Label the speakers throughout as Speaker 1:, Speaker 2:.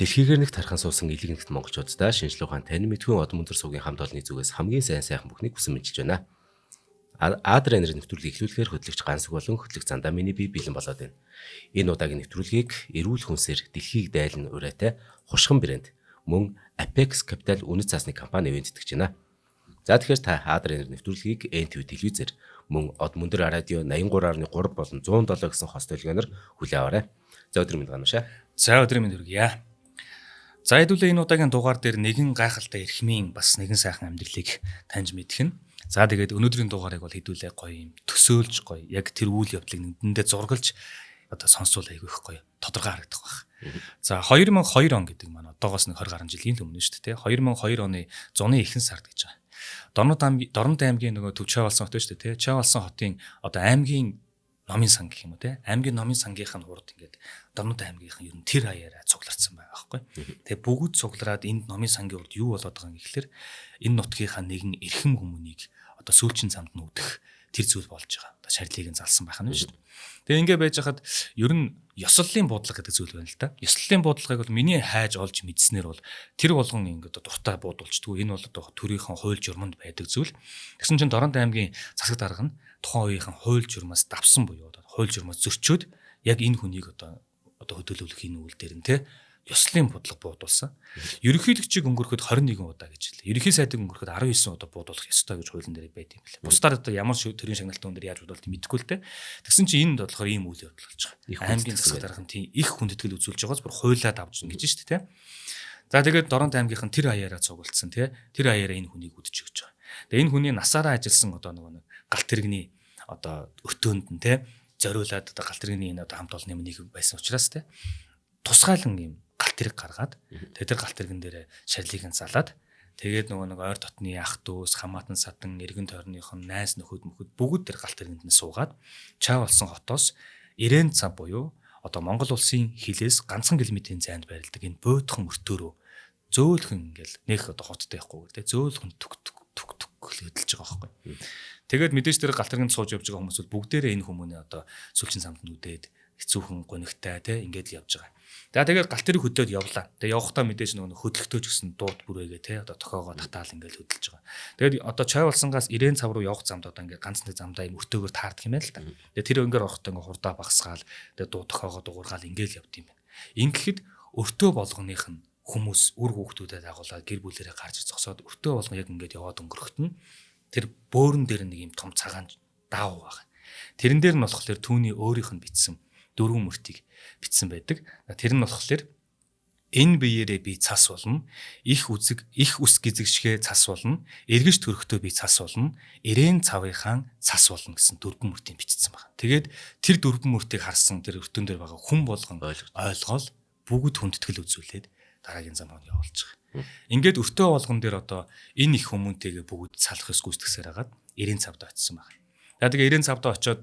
Speaker 1: Дэлхийгээр нэгт хархан суусан элэг нэгт монголчуудаа шинжлэх ухаан тань мэдхүйн одон өндөр сувгийн хамт олонны зүгээс хамгийн сайхан бүхнийг хүсэн мэдчилж байна. Адренер нэвтрүүлгийг эхлүүлэхээр хөтлөгч Гансүг болон хөтлөгч Зандаа миний бие бэлэн болоод байна. Энэ удаагийн нэвтрүүлгийг эрүүл хүнсээр дэлхийг дайлан урайтай хуршхан брэнд мөн Apex Capital үнэт цаасны компани ивэнтэтгэж байна. За тэгэхээр та Адренер нэвтрүүлгийг NTV телевизээр мөн Од Мөндөр радио 83.3 болон 107 гэсэн хост төлгөөнөөр хүлээн аваарай. За өдөр минь ганушаа.
Speaker 2: За өдөр минь хүргье. За хэдүүлээ энэ удаагийн дугаар дээр нэгэн гайхалтай эрхмийн бас нэгэн сайхан амьдралыг таньж мэдхэн. За тэгээд өнөөдрийн дугаарыг бол хэдүүлээ гоё юм төсөөлж гоё яг тэр үйл явдлыг нэгэндээ зургалж одоо сонсвол айгүй их гоё тодорхой харагдах байх. За 2002 он гэдэг маань одоогоос нэг 20 гаруй жилийн өмнө шүү дээ. 2002 оны зуны ихэнх сард гэж байгаа. Дорнод аймгийн нөгөө төв Чавалсан хот шүү дээ. Чавалсан хотын одоо аймгийн номын сан гэх юм уу те. Аймгийн номын сангийнх нь хурд ингээд Дорнод аймгийнх нь ер нь тэр хаяараа цугларсан байгаа байхгүй. Тэгээ бүгд цуглараад энд номын сангийн урд юу болоод байгаа юм гэхэлэр энэ нутгийнхаа нэгэн эрхэм хүмүүнийг одоо сүүлчин замд нь үдэх тэр зүйл болж байгаа. Одоо шарилыг нь залсан байх нь шүү дээ. Тэгээ ингээд байж хахад ер нь ёслолын буудлага гэдэг зүйл байна л да. Ёслолын буудлагыг бол миний хайж олж мэдснээр бол тэр болгон ингээд дуртай буудулчдгүй. Энэ бол одоо төрийнхэн хууль журманд байдаг зүйл. Тэгсэн чинь Дорнод аймгийн засаг дарга нь тухайн үеийнхэн хууль журмаас давсан буюу одоо хууль журмаас зөрчөөд яг энэ хүнийг одоо хөдөлгөх энэ үйл дээр нь те ёслолын бодлого буудулсан. Ерөнхийлөгчийг өнгөрөхөд 21 удаа гэж хэлээ. Ерөнхий сайдыг өнгөрөхөд 19 удаа буудуулах ёстой гэж хуулийн дээр байд юм байна. Бусдаар одоо ямар төрийн шагналтын дээр яаж буудуулт мэдэхгүй л те. Тэгсэн чинь энд болохоор ийм үйл явдал болж байгаа. Аймгийн засаг дарга нь тийм их хүндэтгэл үзүүлж байгааз бүр хуйлаад авч гин гэж шүү дээ те. За тэгээд Дорнод аймгийнхан тэр хаяараа цугулдсан те. Тэр хаяараа энэ хүнийг үдчих гэж байгаа. Тэгээ энэ хүний насаараа ажилласан одоо нэг галт тэрэгний одоо өтөөнд нь те зориулаад одоо галт тэрэгний энэ одоо хамт олонны нэг байсан учраас те тусгайлан юм галт тэрэг гаргаад тэгээд тэр галт тэрэгэн дээр шарилыг нь залаад тэгээд нөгөө нэг ойр дотны ах дүүс хамаатан садан эргэн тойрныхон найз нөхөд бүгд тэр галт тэрэгэнд нь суугаад Чав болсон хотоос 90 цаг буюу одоо Монгол улсын хилээс ганцхан километрийн зайд байрладаг энэ бойтхон өртөөрөө зөөлхөн ингээл нэг одоо хоттой явахгүй те зөөлхөн түк хөдөлж байгаа байхгүй. Тэгээд мэдээж тэр галт тэрэгэнд сууж явж байгаа хүмүүс бол бүгдээрээ энэ хүмүүний одоо сүлжин самт нь үдээд хэцүүхэн гонигтай те ингээд л явж байгаа. За тэгээд галт тэрэг хөдлөөд явлаа. Тэгээд явахдаа мэдээж нөгөө хөдлөлтөөч гэсэн дууд бүрээгээ те одоо тохоогоо татаал ингээд хөдөлж байгаа. Тэгээд одоо Чавалсангаас 90 цав руу явах замд одоо ингээд ганц нэг замдаа юм өртөөгөр таардаг юм байна л та. Тэгээд тэр ингээд орохдоо ингээд хурдаа багсгаал тэгээд дуу тохоогоо дуургаал ингээд л явд юм байна. Ингэхэд өртөө болгоных нь хүмүүс үр хүүхдүүдэд агуулаад гэр бүлэрээ гарч зогсоод өртөө болгон яг ингээд яваад өнгөрөхт нь тэр бөөрөн дээр нэг юм том цагаан даав байгаа. Тэрэн дээр нь болохоор түүний өөрийнх нь бичсэн дөрвөн мөртийг бичсэн байдаг. Тэр нь болохоор энэ биеэрээ би цас болно, их ус гизэгшгэ цас болно, эргэж төрөхдөө би цас болно, эрээн цавынхаа цас болно гэсэн дөрвөн мөртийг бичсэн байна. Тэгээд тэр дөрвөн мөртийг харсан тэр өртөн дээр байгаа хүн болгон ойлгоол бүгд хүндэтгэл үзүүлээд дараагийн зам руу явуулж байгаа. Ингээд өртөө болгон дээр одоо энэ их хүмүүнтэйгээ бүгд салах ёс гүйцэтгсээр хагаад 90 цавд очсон байна. Тэгээ 90 цавд очоод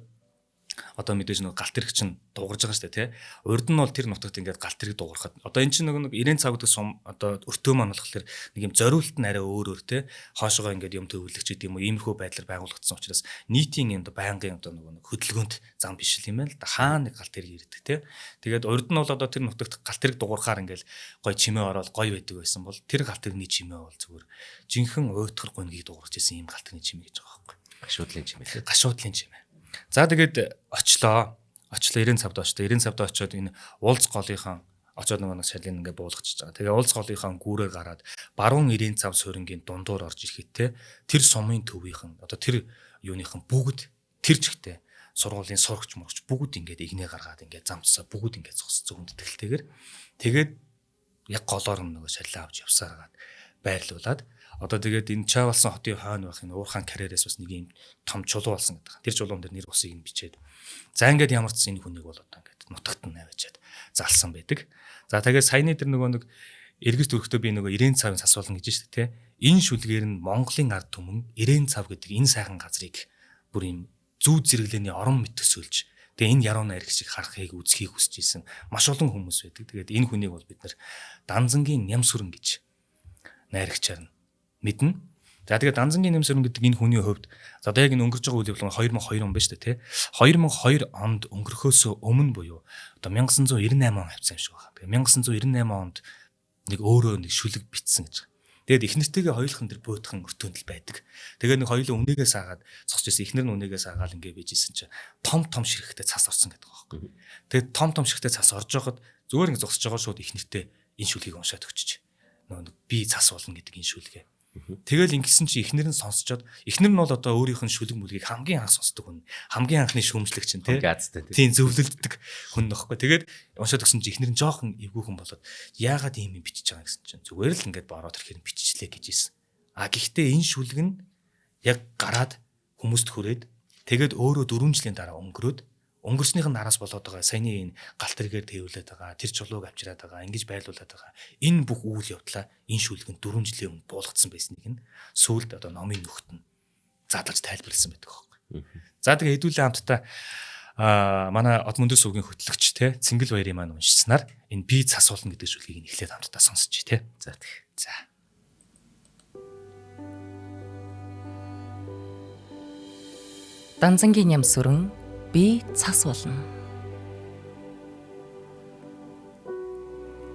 Speaker 2: одоо мэдээж нэг галт тэрэг чинь дуугарж байгаа шүү дээ тий. Урд нь бол тэр нутагт ингээд галт тэрэг дуугархад одоо эн чинь нэг 90 цав гэдэг сум одоо өртөө маань болохоор нэг юм зориулт нь арай өөр тий. Хоошогоо ингээд юм төвлөгч гэдэг юм уу иймэрхүү байдлаар байгуулагдсан учраас нийтийн юм байнгын одоо нэг хөдөлгөөнт зам биш юм байна л да. Хаана нэг галт тэрэг ирдэг тий. Тэгээд урд нь бол одоо тэр нутагт галт тэрэг дуугархаар ингээд гой чимээ ороод гой байдаг байсан бол тэр галт тэрэгний чимээ бол зүгээр жинхэнэ уйтгар гонгийг дуугарч ирсэн юм галт тэрэгний чимээ гэж байгаа байхгүй.
Speaker 1: Гашуудлын чимээ.
Speaker 2: Гашуудлын чимээ. За тэгээд очлоо 90 цавд очтой 90 цавд очоод энэ уулз голынхан очоод нэг шалын ингээ буулгачихж байгаа. Тэгээ уулз голынхан гүүрээр гараад баруун 90 цав суурингийн дундуур орж ирэхэд те тэр сумын төвийнхэн одоо тэр юуныхан бүгд тэр чигтээ сургуулийн сурагч мурагч бүгд ингээд игнээ гаргаад ингээд замцсаа бүгд ингээд зогссон хүндэтгэлтэйгээр тэгээд яг голоор нөгөө шаллаа авч явсараад байрлуулад одоо тэгээд энэ Чавалсан хотын хойно байх энэ уурхаан карьерээс бас нэг юм том чулуу болсон гэдэг. Тэр чулуун дээр нэр усыг нь бичээд за ингээд ямар ч энэ хүнийг бол одоо ингээд нутагт нь аваачаад залсан байдаг. За тэгээд саяны тэр нөгөө нэг эргэж төрөхдөө би нөгөө 90 цавын цас болно гэж шүү дээ. Энэ шүлгээр нь Монголын ард түмэн 90 цав гэдэг энэ сайхан газрыг бүр юм зүү зэрэглэний орон мэт төсөөлж тэгээ энэ яруу найраг шиг харахыг үзхийг хүсэж исэн маш олон хүмүүс байдаг. Тэгээд энэ хүнийг бол бид нар Данзангийн Нямсүрэн гэж найрагчаар нь мэднэ. За тэгээд Данзангийн Нямсүрэн гэдэг энэ хүний хувьд за одоо яг энэ өнгөрч байгаа үйл явдал 2002 он байна шүү дээ, тэ. 2002 онд өнгөрөхөөс өмнө буюу одоо 1998 он хавцсан юм шиг байна. Тэгээ 1998 онд нэг өөрөө нэг шүлэг битсэн гэж. Тэгээд эхнэртэйгээ хоёулахын дээр буйдхан өртөөндөл байдаг. Тэгээд нэг хоёулаа үнээгээ саагаад зогсож ирсэн. Эхнэр нь үнээгээ саагаад ингээ bijсэн чинь том ширхэгтэй цас орсон гэдэг байгаа байхгүй. Тэгээд том ширхэгтэй цас орж байхад зүгээр ингээ зогсож байгаа шууд эхнэртэй энэ шүлгийг уншаад өгчөж. Нөгөө би цас болно гэдэг энэ шүлгээ. Тэгэл ингэсэн чи эхнэр нь сонсчоод эхнэр нь бол одоо өөрийнх нь шүлэг мүлгийг хамгийн анх сонсдог хүн. Хамгийн анхны шүүмжлэгч нь тийм зөвлөлддөг хүн нөхгүй. Тэгээд уншаад өгсөн чи эхнэр нь жоохон эвгүйхэн болоод яагаад ийм юм бичиж байгаа гэсэн чинь зүгээр л ингээд бороод ирэхээр биччихлээ гэж ийсэн. Гэхдээ энэ шүлэг нь яг гараад хүмүүст хүрээд тэгээд өөрөө 4 жилийн дараа өнгөрснийх нь нараас болоод байгаа саяны энэ галт тэргээр тээвлээд байгаа тэр чулууг авчираад байгаа ингэж байлуулад байгаа энэ бүх үйл явдлаа энэ шүлгэнд 4 жилийн өмнө буулгацсан байсныг нь сүүлд одоо номын нүхт нь задлаж тайлбарласан байдаг байхгүй. За тэгээ хэдүүлээ хамтдаа манай Од мөндөр сувгийн хөтлөгч те Цэнгэл баярын маань уншснаар энэ би цас болно гэдэг шүлгийг нь эхлээд хамтдаа сонсч те. За тэгээ. За.
Speaker 3: Данзангийн ням сүрэн би цас болно.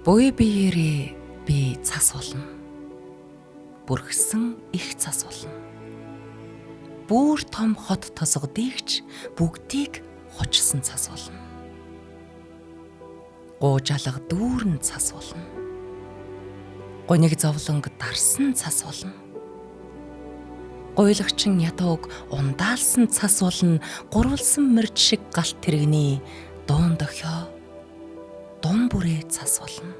Speaker 3: Буй биеэрээ би цас болно. Бүрхсэн их цас болно. Бүр том хот тосгодыгч бүгдийг хочсон цас болно. Гуужалга дүүрэн цас болно. Гониг зовлонг дарсан цас болно. Гуйлагчин ятууг ундаалсан цас болон гурвалсан мөрд шиг галт тэрэгний дуун дохио дун бүрээ цас болно.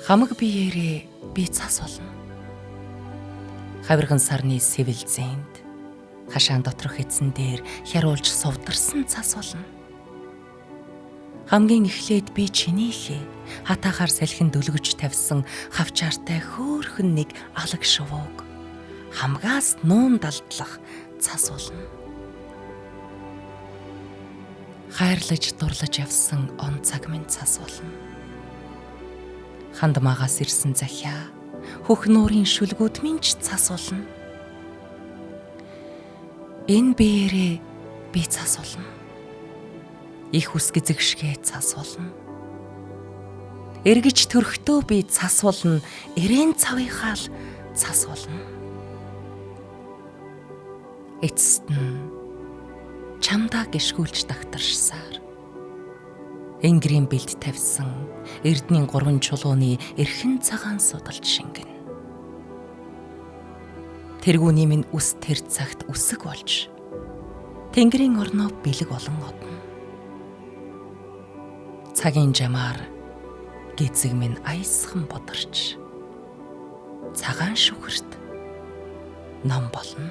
Speaker 3: Хамаг биеэрээ би цас болно. Хавирхан сарны сэвэлзээнд хашаан доторх эзэн дээр хяруулж сувдарсан цас болно. Хамгийн эхлээд би чинийхээ хатаахаар салхин дөлгөж тавьсан хавчаартай хөөхөн нэг алаг шувууг хамгаас нуун далдлах цас болно. Хайрлаж дурлаж явсан он цаг минь цас болно. Хандмаагаас ирсэн захиа хөх нуурын шүлгүүд минь ч цас болно. Энэ биеэрээ би цас болно. Их ус гизэгшгээ цас болно. Эргэж төрхтөө би цас болно. Ирээн цавынхаа л цас болно. Эцэст нь чамдаа гიშгүүлж дагтаршсаар энгэрийн бэлд тавьсан эрдний 3 чулууны эрхэн цагаан судалж шингэн. Тэргүүний минь үс тэр цагт үсэг болж Тэнгэрийн орноо бэлэг олон одно. Цагийн жамаар гизэг минь аясхан бодорч цагаан шүхэрт ном болно.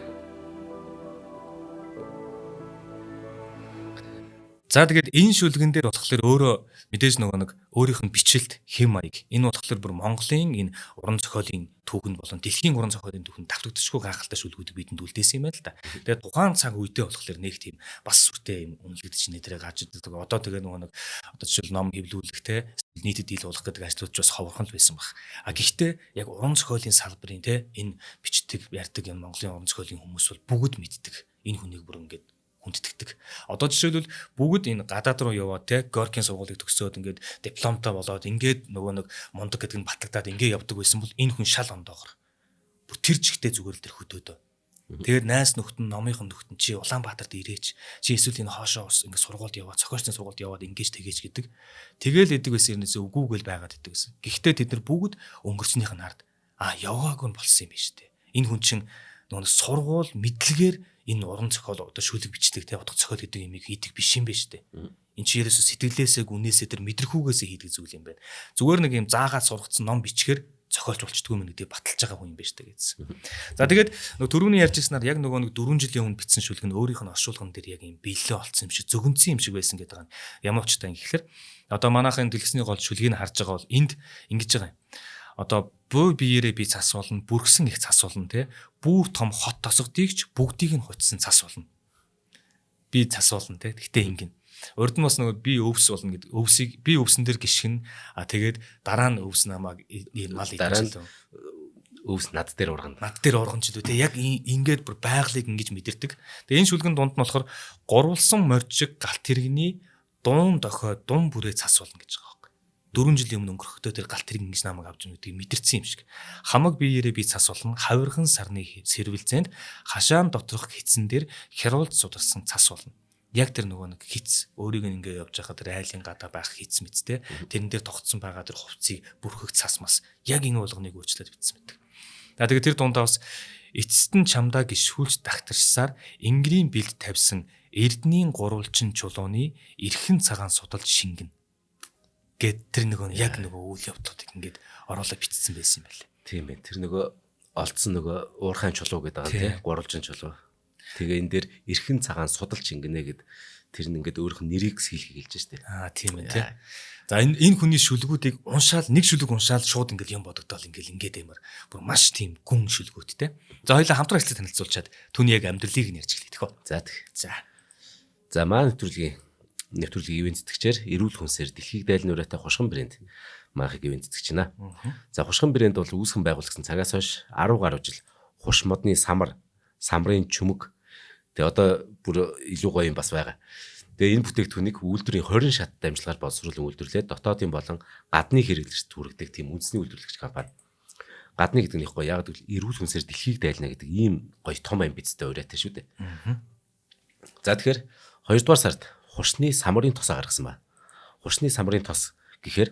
Speaker 2: За тэгээд энэ шүлгэн дээр болохоор өөрөө мэдээж нөгөө нэг өөрийнх нь бичлэлт хэм маяг. Энэ болохоор бүр Монголын энэ уран зохиолын түүхэнд болон дэлхийн уран зохиолын түүхэнд давтагдчихгүй гайхалтай шүлгүүдийг бидэнд үлдээсэн юм байна л да. Тэгээд тухайн цаг үедээ болохоор нэг тийм бас сүртэй юм үнэлэгдэж нэтэрээ гарч ирдэг. Одоо тэгээ нөгөө нэг одоо жишээл ном хэвлүүлэх те нийтэд дийлуулах гэдэг ажлууд ч бас ховорхон л байсан баг. Гэхдээ яг уран зохиолын салбарын те энэ бичдэг ярьдаг энэ Монголын уран зохиолын хүмүүс бол бүгд мэддэг. Энэ хүнийг бүр ингээд хүндэтгдэг. Одоо жишээлбэл бүгд энэ гадаад руу яваад те Горкийн сургуулийг төгсөөд ингээд дипломтой болоод ингээд нөгөө нэг мундаг гэдэг нь батлагдаад ингээд явдаг байсан бол энэ хүн шал ондоогор. Бүр тэр жигтэй зүгээр л тэр хөдөөдөө. Тэгээд найс нөхд нь номынхон нөхд нь чи Улаанбаатарт ирээч. Чи эсвэл энэ хоошоо ус ингээд сургуульд яваад цохиолчны сургуульд яваад ингэж тэгэж гэдэг. Тэгээл идэг байсан юмнээс үгүйгээл байгаад идэг гэсэн. Гэхдээ тэд нар бүгд өнгөрснийх нь ард яваагүй болсон юм биш үү? Энэ хүн чинь нөгөө сургууль мэдлэгээр энэ уран зохиол одоо шүлэг бичдэг те утга зохиол гэдэг юмыг хийдэг биш юм байна шүү дээ. Энэ чи ерөөсө сэтгэлээсээ гүнээсээ тэр мэдрхүүгээсээ хийдэг зүйл юм байна. Зүгээр нэг юм заагаад сургацсан ном бичгээр зохиолч болчдгүй юм гэдэг баталж байгаа хүн юм байна шүү дээ гэсэн. За тэгээд нөгөө түрүүний ярьжсанаар яг нөгөө нэг 4 жилийн өмнө бичсэн шүлэг нь өөрийнх нь оршуулган дээр яг юм бэлээ олцсон юм шиг зөгөнцсөн юм шиг байсан гэдэг байгаа. Ямар ч таа ингэхлээр одоо манайхын дэлгэсний гол шүлгийг нь харж байгаа бол энд ингэж байгаа юм. Одоо буй биеэрээ би цас болно, бүрхсэн их цас болно те. Бүр том хот тосгодыгч бүгдийг нь хочсон цас болно. Би цас болно те. Гэхдээ ингэн. Урд нь бас нөгөө би өвс болно гэдэг. Өвсийг би өвсөн дээр гიშгэн. Тэгээд дараа нь өвс намайг мал идэж
Speaker 1: өвс над дээр ургана.
Speaker 2: Над дээр ургана ч гэдэг. Яг ингээд бүр байгалыг ингэж мэдэрдэг. Тэгээ энэ шүлгэн дунд нь болохоор гурвалсан моржиг галт тэрэгний дуун дохой дун бүрээ цас болно гэж байгаа. 4 жилийн өмнө өнгөрөхдөө тэр галт тэрэг ингэж намайг авч өгнө гэдгийг мэдэрсэн юм шиг. Хамаг биеэрээ би цас болно. Хавирхан сарны сэрвэлзээнд хашаан доторх хитсэн дээр хяруулж сударсан цас болно. Яг тэр нөгөө нэг хиц өөрийг ингээ явж байхад тэр айлын гадаа байх хиц мэдтэй. Тэрэн дээр тогтсон байгаа тэр хувцсыг бүрхэх цас мас яг энэ болгоныг өөрчлөөд битсэн байдаг. За тэгээд тэр дундаа бас эцэст нь чамдаа гიშгүүлж дагтарчсаар ингэрийн бэлд тавьсан эрдэнийн гурвалжин чулууны эрхэн цагаан судалж шингэн гэд тэр нөгөө яг нөгөө үйл явдлуудыг ингээд оруулаад битсэн байсан юм байна.
Speaker 1: Тийм ээ. Тэр нөгөө олдсон нөгөө уурхайн чулуу гэдэг байгаа тийм гурвалжин чулуу. Тэгээ энэ дээр эрхэн цагаан судалж шингэнэ гэд тэр нь ингээд өөрөх нь нэрийг хийлхийг хэлж штэ.
Speaker 2: Тийм ээ тийм. За энэ хүний шүлгүүдийг уншаал нэг шүлэг уншаал шууд ингээд юм бодогдоол ингээд юмар бүр маш тийм гүн шүлгүүдтэй. За хоёулаа хамтран ажлыг танилцуулчаад түүний яг амьдралыг нь ярьж эхлэе тэхөө.
Speaker 1: За маань нэвтрүүлгийн ивент тэтгэгчээр эрүүл хүнсээр дэлхийг дайлнуурайтай хушган брэнд маахыг ивент тэтгэж байна. За хушган брэнд бол үүсгэн байгуулагдсан цагаас хойш 10 гаруй жил хуш модны самрын чүмэг тэгээ одоо бүр илүү гоё юм бас байгаа. Тэгээ энэ бүтээгдэхүүнийг үйлдвэрийн 20 шат дамжлагаар боловсруулан үйлдвэрлээд дотоодын болон гадны хэрэглэгчд хүргэдэг тийм үндэсний үйлдвэрлэгч компани. Гадны гэдэг нь их гоё. Яг л эрүүл хүнсээр дэлхийг дайлна гэдэг ийм гоё том амбицтай урайтай шүү дээ. За тэгэхээр 2 дугаар сард хушны самрын тосоо гаргасан ба. Хушны самрын тос гэхээр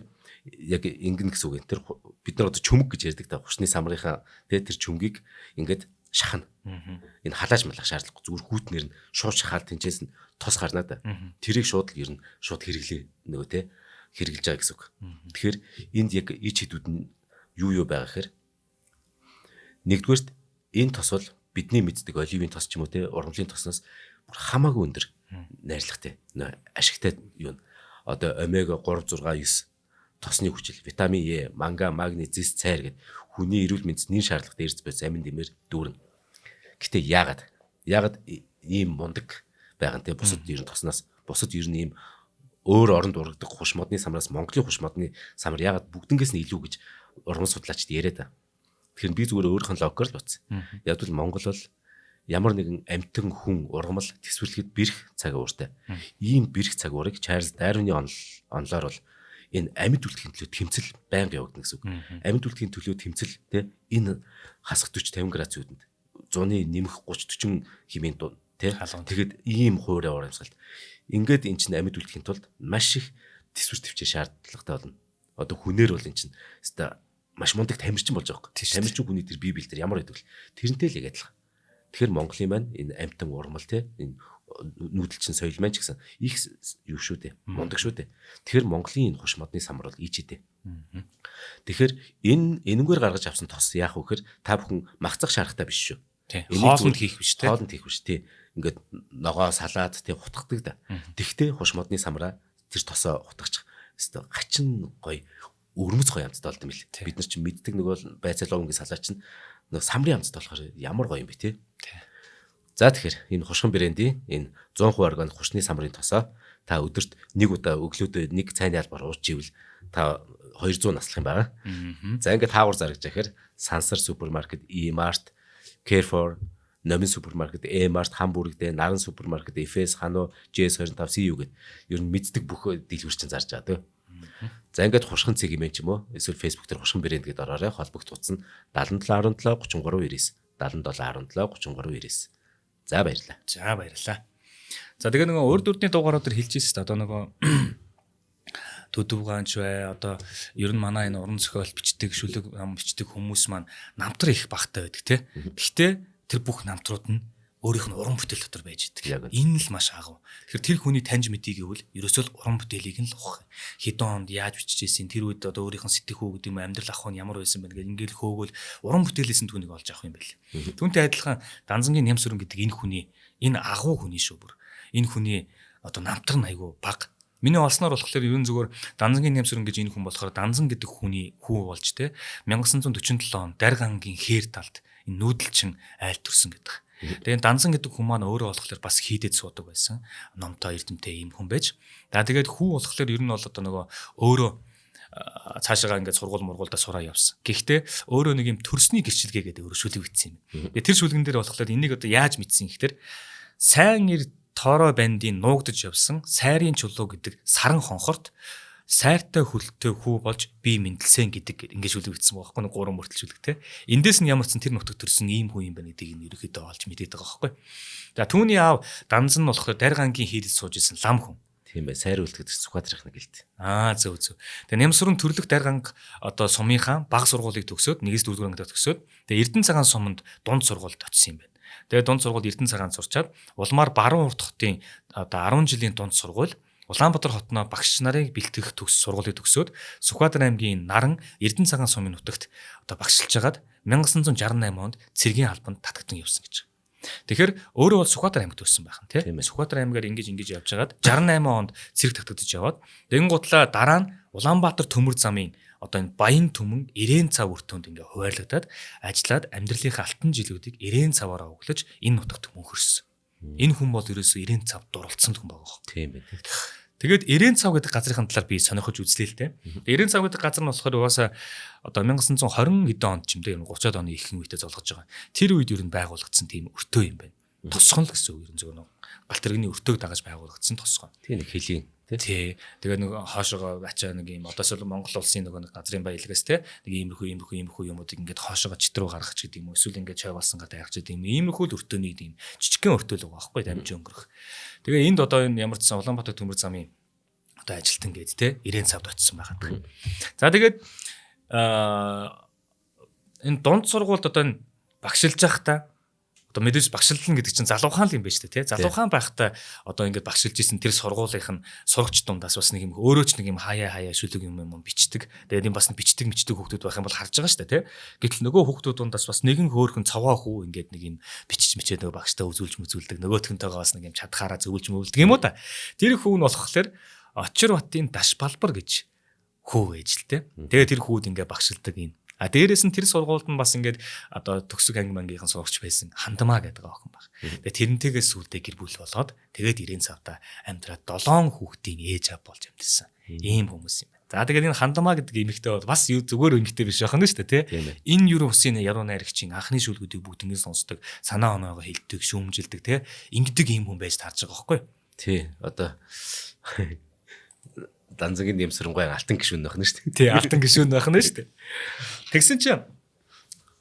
Speaker 1: яг ингэн гэсэн үг. Тэр бид нар одоо чүмэг гэж ярьдаг та хушны самрынхаа тэр чүмгийг ингээд шахна. Энэ халааж малах шаардлагагүй зүгээр хүүтнэр нь шууд шахаал тэнцээс нь тос гарна да. Тэрийг шууд л ер нь шууд хэрэглээ нөгөө те хэрэгжилж байгаа гэсэн үг. Тэгэхээр энд яг ич хэдүүд нь юу байгаа гэхээр нэгдүгээрт энэ тос бол бидний мэддэг оливын тос ч юм уу те ургамлын тосноос бүр хамаагүй өндөр найрлагатай ашигтай юу. Одоо омега 3 6 9 тосны хүчил, витамин Е, манга, магний, зис, цайр гэдэг хүний эрүүл мэндэд нэр шаардлагатай эрдэс бодис амин дэмээр дүүрнэ. Гэтэ яагаад ийм мундаг байгаа нэ бусад ер нь тосноос бусад ер нь ийм өөр оронд ургадаг хуш модны самраас Монголын хуш модны самар яагаад бүгднгээс нь илүү гэж урган судлаачд яриад байгаа. Тэгэхээр би зүгээр өөрийнхөө логикоор л бодсон. Яг л Монгол бол ямар нэгэн амьтан хүн ургамал төсвөрлөхөд бэрх цаг ууртай. Ийм бэрх цаг уурыг Чарльз Дарвины онлоор бол энэ амьд үлдэхийн төлөө тэмцэл байнга явагдана гэсэн үг. Амьд үлдэхийн төлөө тэмцэл те энэ хасах 40-50 градус үүдэнд 100-ы нэмэх 30-40 хэмээн дуу те. Тэгээд ийм хуурай урамсгалт. Ингээд эн чинь амьд үлдэхийн тулд маш их төсвөр төвчээ шаардлагатай болно. Одоо хүнээр бол эн чинь өстой маш мундаг тамирчин болж байгаа юм. Тамирчин хүний тэр бие бэлдэр ямар байдаг вэ? Тэрнтэй л яг адилхан. Тэгэхээр Монголын маань энэ амьтан ургамал те энэ нүүдэлчин соёл маань ч гэсэн их юу шүү дээ. Мундаг шүү дээ. Тэгэхээр Монголын энэ хуш модны самар бол ичээдээ. Тэгэхээр энэгээр гаргаж авсан тос яах вэ гэхээр та бүхэн магцах шаардлагатай биш шүү.
Speaker 2: Хоолнд хийх биш те.
Speaker 1: Хоолнд хийх биш те. Ингээд ногоо салаад те хутгадаг да. Тэгтээ хуш модны самраа тэр тосоо хутгачих. Өстой гачин гоё өрмөц гоё амттай болд юм бил. Бид нар чинь мэддэг нөгөө байцаалаа ингээд салаа чинь нөгөө самрын амттай болохоор ямар гоё юм бэ те. За тэгэхээр энэ хушган брэндийн энэ 100% органик хушны самрын тосоо та өдөрт нэг удаа өглөөдөө нэг цайны албаар ууж ивэл та 200 наслах юм байна. За ингээд хаагур заргаж яхаар Сансар супермаркет, E-Mart, Carrefour, Номин супермаркет, E-Mart, Хамбургдээ, Наран супермаркет, Efes, Hano, JS25 CU гэд ер нь мэддэг бүх дэлгүүрчин зарж байгаа төө. За ингээд хушган цэг юм ч юм уу эсвэл Facebook дээр хушган брэнд гэдээ ороорой холбогд утсан 7717 3399 7717 3399. За баярлалаа. За тэгээ нөгөө өөр дүрдний дугаарууд төр хэлж ирсэн одоо нөгөө төдөвганч бай одоо ер нь манай энэ уран зохиол бичдэг шүлэг ном бичдэг хүмүүс маань намтар их багтай байдаг тий. Гэхдээ тэр бүх намтрууд нь өөрийнх нь уран бүтээл дотор байж идэг. Энэ л маш агав. Тэгэхээр тэр хүний таньж мэдээ гэвэл ерөөсөө л уран бүтээлийг нь л ухах. Хэдэн онд яаж бичижсэн тэр үед одоо өөрийнх нь сэтгэхүй гэдэг юм амьдрал ах нь ямар байсан бэ гэдэг ингээл хөөгөл уран бүтээлээс нь түүнийг олж авах юм байл. Түүнтэй адилхан Данзангийн Нямсүрэн гэдэг энэ хүний энэ агуу хүний шүү бүр. Энэ хүний одоо намтар нь айгүй баг. Миний олсноор болохоор ерөн зүгээр Данзангийн Нямсүрэн гэж энэ хүн болохоор Данзан гэдэг хүний хүү болж те 1947 он Даргангийн хээр талд энэ нүүдэлчин айл төрсөн гэдэг. Тэгээд Данзан гэдэг хүн маань өөрөө болохоор бас хийдэд суудаг байсан. Номтой эрдэмтэй ийм хүн байж. За тэгээд хүү болохоор ер нь бол одоо нөгөө өөрөө цаашаа ингээд сургууль мургуулда сураа явсан. Гэхдээ өөрөө нэг юм төрсний гэрчилгээ гэдэг өөрөө шүлэг бичсэн юм. Тэгээд тэр шүлгэн дээр болохоор энийг одоо яаж мэдсэн гэхээр сайн ир тоороо бандын нуугдж явсан сайрын чулуу гэдэг саран хонхорт
Speaker 2: сайртай хөлтөө хүү болж би мэдлсэн гэдэг ингэж үлэгдсэн байгаа байхгүй нэг гурван мөртөлжүүлэг те. Эндээс нь ямар ч тэр нутагт төрсэн ийм хүн юм байна гэдгийг нь ерөөхдөө олж мэдээд байгаа байхгүй. За түүний аав данз нь болохоор Даргангийн хийлд сууж исэн лам хүн.
Speaker 1: Тийм бай. Сайр үлдгэдэг Сүхбаатарын ах гэлт.
Speaker 2: Зөв. Тэгээ Нямсрын төрлөх Дарганг одоо сумынхаа бага сургуулийг төгсөөд 1-4 дугаар ангид төгсөөд тэгээ Эрдэнэ цагаан суманд дунд сургуульд очсон юм байна. Тэгээ дунд сургуульд Эрдэнэ цагаан сурчаад улмаар Баруун урт хотын одоо 10 жилийн дунд сургууль Улаанбаатар хотноо багш нарыг бэлтгэх сургуулийг төгсөөд Сүхбаатар аймгийн Наран Эрдэнэ цагаан сумын нутагт одоо багшилж хагаад 1968 онд цэргийн албанд татагдсан явсан гэж. Тэгэхээр өөрөө бол Сүхбаатар аймагт өссөн байх нь тийм. Сүхбаатар аймгаар ингэж явж хагаад 68 онд цэрэг татагдаж яваад тэгэн гутлаа дараа нь Улаанбаатар төмөр замын одоо энэ Баян түмэн Ирээн цав өртөөнд ингээ хуваарлагдаад ажиллаад амьдралынхаа алтан жилүүдийг Ирээн цаваараа өглөж энэ нутагт мөнхөрсөн. Энэ хүн бол ерөөсөө Ирээн цав дуралцсан хүн байгаа.
Speaker 1: Тийм байх.
Speaker 2: Тэгээд Ирээн цав гэдэг газрын талаар би сонирхож үзлээ л дээ. Ирээн цав гэдэг газар нь болохоор угаасаа одоо 1920 хэдэн онд ч юм дээ 30-аад оны ихэнх үедээ золгож байгаа. Тэр үед ер нь байгуулагдсан тийм өртөө юм байна. Тосгон л гэсэн үг ер нь зөвхөн галт тэрэгний өртөөг дагаж байгуулагдсан тосгон.
Speaker 1: Тийм нэг хэлийн
Speaker 2: тий. Тэгээд нэг хоошоогоо ачаа нэг юм одоос л Монгол улсын нэг газрын баялагаас тий нэг иймэрхүү юмуудыг ингээд хоошоогоо читрүү гаргах ч гэдэг юм уу эсвэл ингээд чой болсон гадаа явах ч гэдэг юм. Иймэрхүү л өртөөний юм жижигхэн өртөө л байгаа байхгүй дамжин өнгөрөх. Тэгээ энд одоо энэ ямар ч сан Улаанбаатар төмөр замын одоо ажилтан гээд тий Ирээн цавд очсон байгаад. За тэгээд энэ дунд сургуульд одоо энэ багшилж байхдаа одоо мэдээж багшилна гэдэг чинь залуухан л юм байна шүү дээ тий. Залуухан байхдаа одоо ингээд багшилж исэн тэр сургуулийнх нь сурагч дундаас бас нэг юм өөрөө ч нэг юм хаяа шүлэг юм бичдэг. Тэгээд энэ бас бичдэг хүүхдүүд байх юм бол харж байгаа шүү дээ тий. Гэтэл нөгөө хүүхдүүд дундаас бас нэгэн хөөхөн цаваа хүү ингээд нэг юм бичиж мичээд нөгөө багштай үзүүлж мүзүүлдэг. Нөгөөтгөнтэйгээ бас нэг юм чадхаараа зөвлөж мөвлөдөг юм уу та. Тэр хүү нь болохоор Очир батын Даш Балбар гэж хүү ээж л тий. Тэгээд тэр хүүд ингээд багшилдаг юм. Дээрээс нь тэр сургуульд нь бас ингээд одоо төгсөг анги мангийнхан сурагч байсан Хандмаа гэдэг охин баг. Тэгээ тэрнтэйгээ сүулдэ гэр бүл болоод тэгээд Ирээн цавда амьдраад 7 хүүхдийн ээж аав болж амьдсан. Ийм хүмүүс юм байна. За тэгээд энэ Хандмаа гэдэг эмэгтэй бол бас зүгээр эмэгтэй биш байх нь шүү дээ тий. Энэ юу усын яруу найрагчийн анхны шүлгүүдийг бүгднийг сонсдог, санаа оноогоо хэлдэг, шүүмжилдэг тий. Ингэдэг ийм хүн байж таарж байгаа байхгүй.
Speaker 1: Тий. Одоо Данзангийн Нямсрангой алтан гишүүн байх нь шүү дээ.
Speaker 2: Тий, алтан гишүүн байх нь шүү дээ. Тэгсэн чинь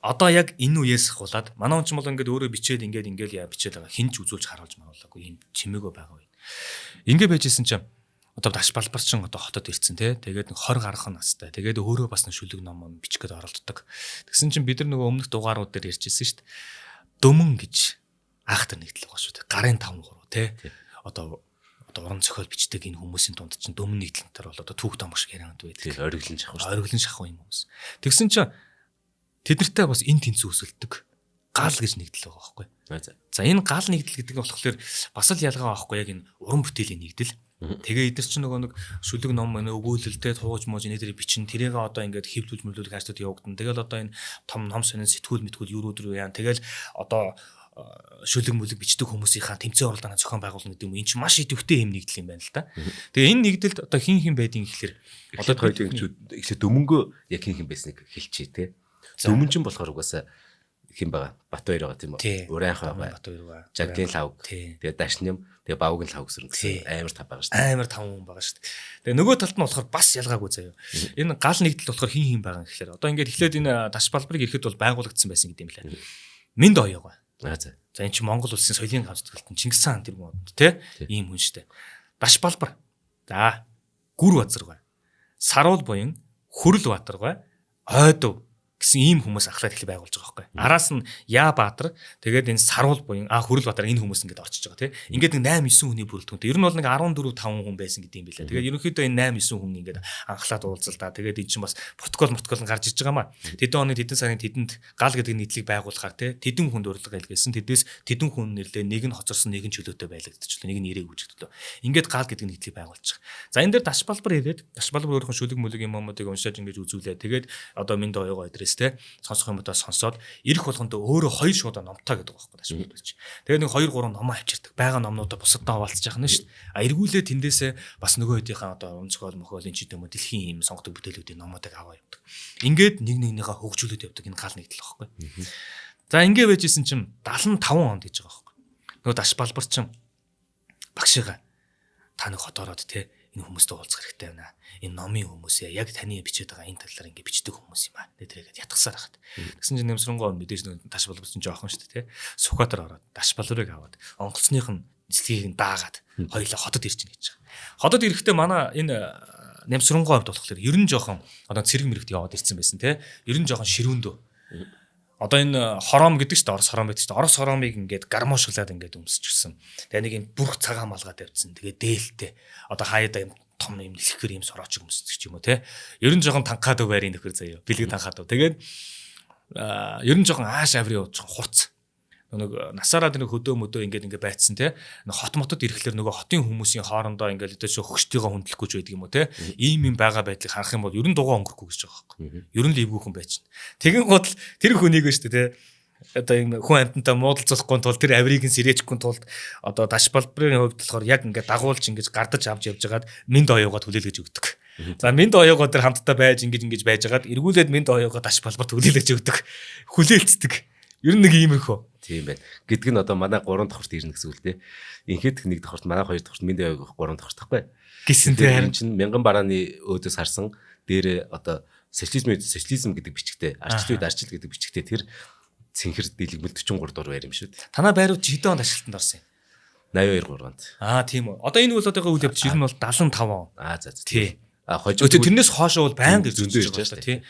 Speaker 2: одоо яг энэ үеэс хавуулаад манай хүн ч бол ингээд өөрөө бичээд ингээл бичээд байгаа хинч үзүүлж харуулж маруулаагүй юм чимээгөө байгаа юм. Ингээ байжсэн чинь одоо Даш Балбар чин одоо хотод ирцэн тий. Тэгээд нэг 20 гарах настай. Тэгээд өөрөө бас нэг шүлэг ном бичих гээд оролддог. Тэгсэн чинь бид нар нөгөө өмнөх дугаарууд дээр ярьжсэн шүү дээ. Дөмөн гэж аахтар нэгдэл байгаа шүү дээ. Гарын 5 3 тий. Одоо уран зохиол бичдэг энэ хүмүүсийн дунд чинь дөмөн нийтлэнтэр бол одоо түүх домог шиг ярианд байдаг.
Speaker 1: Ориглон шахав шүү.
Speaker 2: Ориглон шахав юм хүмүүс. Тэгсэн чинь тэднэртэй бас энэ тэнцүү өсөлдөг. Гал гэж нэгдэл байгаа байхгүй. За энэ гал нэгдэл гэдэг нь болохоор бас л ялгаа байхгүй яг энэ уран бүтээлийн нэгдэл. Тэгээ эдгэр чинь нөгөө нэг шүлэг ном өгүүлэлтэй тууж мууж нэрээр бичин тэрийг одоо ингээд хэвлүүлж мөлүүлэх ажлууд явагдана. Тэгэл одоо энэ том ном сонин сэтгүүл мэтгүүл юурууд руу яан. Тэгэл одоо шүлэг мүлэг бичдэг хүмүүсийнхаа тэмцээн оролдоонаа зохион байгуулна гэдэг юм. Энэ чинь маш идэвхтэй юм нэгдэл юм байна л да. Тэгээ энэ нэгдэлд одоо хин байдгийг гэхэлэр
Speaker 1: одоо хоёрын ихлэ дөмөнгөө яг хин байсныг хэлчихье те. Дөмөн чинь болохоор угаасаа хин байгаа Батбаяр байгаа тийм үү? Урайхан байгаа.
Speaker 2: Батбаяр байгаа.
Speaker 1: Жаглийн лавг. Тэгээ Дашням, тэгээ Бавгийн лавг гэсэн амар тав байгаа шүү дээ.
Speaker 2: Амар тав хүн байгаа шүү дээ. Тэгээ нөгөө талд нь болохоор бас ялгаагүй заяа. Энэ гал нэгдэл болохоор хин байгаа гэхэлэр одоо ингээд эхлээд энэ Даш Балбарыг ирэхэд бол байгуулагдсан байсан гэдэг юм лээ. Минд оёо. За энэ чинь Монгол улсын соёлын ганц зөвлөлтөн Чингис хаан тэр мод тий ийм хүн штэ. Даш Балбар. За Гүр Базаргай. Саруул буян Хүрэл Баатаргай. Ойдов гэсэн ийм хүмүүс ахлаад эхлэх байгуулж байгаа байхгүй. Араас нь Яа Баатар тэгээд энэ Саруул буян Хүрэл Баатар энэ хүмүүс ингээд орчиж байгаа тий. Ингээд нэг 8 9 хүний бүрэлдэхүүнтэй. Ер нь бол нэг 14 5 хүн байсан гэдэг юм билээ. Тэгээд ерөнхийдөө энэ 8 9 хүн ингээд анхлаад уулзалтаа. Тэгээд эн чинь бас протокол нь гарч иж байгаа маа. Тэдэн оны тэдэн сарын тэдэнд гал гэдэг нийтлэг байгуулахаар тий. Тэдэн хүнд урилга илгээсэн. Тэдээс тэдэн хүн нэрлээ нэг нь хоцорсон нэг нь чөлөөтэй байлагдчихлоо. Нэг нь ирээг үжигдлээ. Ингээд гал гэдэг нийтлэг байгуулж байгаа. За энэ дээр Даш Балбар ирээд Даш Балбар өөрийнхөө шүлэг мүлэг юмнуудыг уншааж ингээд үзүүлээ. Тэгээд одоо минь оёгоо адрес те сонсох юм бодоо сонсоод ирэх болгондоо өөрөө 2 шуудаа номтой гэдэг байгаа байхгүй даш болж. Тэгээд нэг 2 3 номоо авчирдаг. Бага номнуудаа бусаддаа хаваалцаж яхна шүү дээ. Эргүүлээ тэндээсээ бас нөгөө хэдийнхэн одоо онцгой мохол энэ ч юм уу дэлхийн юм сонгодог бүтээлүүдийн номуудыг аваа явдаг. Ингээд нэг нэгнийхээ хөгжүүлээд явдаг энэ гал нэгдэл байхгүй. За ингээ байжсэн чинь 75 онд гэж байгаа байхгүй. Нөгөө Даш Балбар чинь багшигаа та нэг хотоороод те Энэ хүмүүстэй уулзах хэрэгтэй байна. Энэ номын хүмүүс яг таны бичээд байгаа энэ талаар ингэ бичдэг хүмүүс юм аа. Тэрийгээ ятгасаар хахад. Тэгсэн чинь Нэмсрэнгоо мэдээж нэг таш балбар чинь жоохон шүү дээ, тэ. Сүхбаатар ороод таш балбарыг аваад онголцных нь эслэгийг даагаад хоёулаа хотод ирж гин гэж байгаа. Хотод ирэхдээ манай энэ Нэмсрэнгоо хувьд болохоор ер нь жоохон одоо цэрэг мэрэгт яваад ирсэн байсан, тэ. Ер нь жоохон ширүүндөө. Одоо энэ хором гэдэг чинь Орос хором байдаг чинь Орос хоромыг ингээд гармуушглаад ингээд өмсчихсэн. Тэгээ нэг юм бүрх цагаан малгай тавьчихсан. Тэгээ дээлтэй. Одоо хаяада юм том юм нэлэхэр юм сороочг өмсдөг ч юм уу те. Ер нь жоохон танхаад байрын нөхөр заяа. Бэлэг танхаад. Тэгээд ер нь жоохон ааш аврын жоохон хурц. Нэг насаараа нэг хөдөө мөдөө ингээд байцсан те. Хот мотод ирэхлээр нөгөө хотын хүмүүсийн хоорондоо ингээд өдөөс хөгштийгөө хүндлэхгүй ч байдаг юм уу те. Ийм юм байгаа байдлыг харах юм бол ер нь дугаа өнгөрөхгүй гэж байгаа байхгүй. Ер нь ливгүйхэн байчихна. Тэгин гол тэр хүнийг шүү дээ те. Одоо энэ хүн амьтантай муудалцахгүй тул тэр аврыг нь сэрээчихгүй тулд одоо даш балбарын хувьд болохоор яг ингээд дагуулж ингээд гардаж авч явж байгаад минд оёогоо түлээлгэж өгдөг. За минд оёогоо тэр хамтдаа байж ингэж байж байгаад эргүүлээд минд оёогоо даш балбар түлээлгэж өгдөг. Хүлээлцдэг. Ер нь нэг иймэрхүү.
Speaker 1: Тийм байна. Гэдг нь одоо манай 3 давхарт ирнэ гэсэн үг л дээ. Инхэд 1 давхарт манай 2 давхарт минь 3 давхарт тахгүй.
Speaker 2: Гэсэн тийм харин
Speaker 1: чинь мянган барааны өөдөөс харсан дээр одоо социализм гэдэг бичгтээ арчил үед арчил гэдэг бичгтээ тэр цэнхэр дэлгэмэл 43 дугаар байр юм шүү дээ.
Speaker 2: Танай байрууд хэдэн онд ашиглалтанд орсон юм?
Speaker 1: 82 3-нд.
Speaker 2: Тийм үү. Одоо энэ болоод байгаа үйл явдал ер нь бол 75 он.
Speaker 1: За.
Speaker 2: Тий.
Speaker 1: Хожим
Speaker 2: тэрнээс хоошоо бол байнга ирж байгаа тий.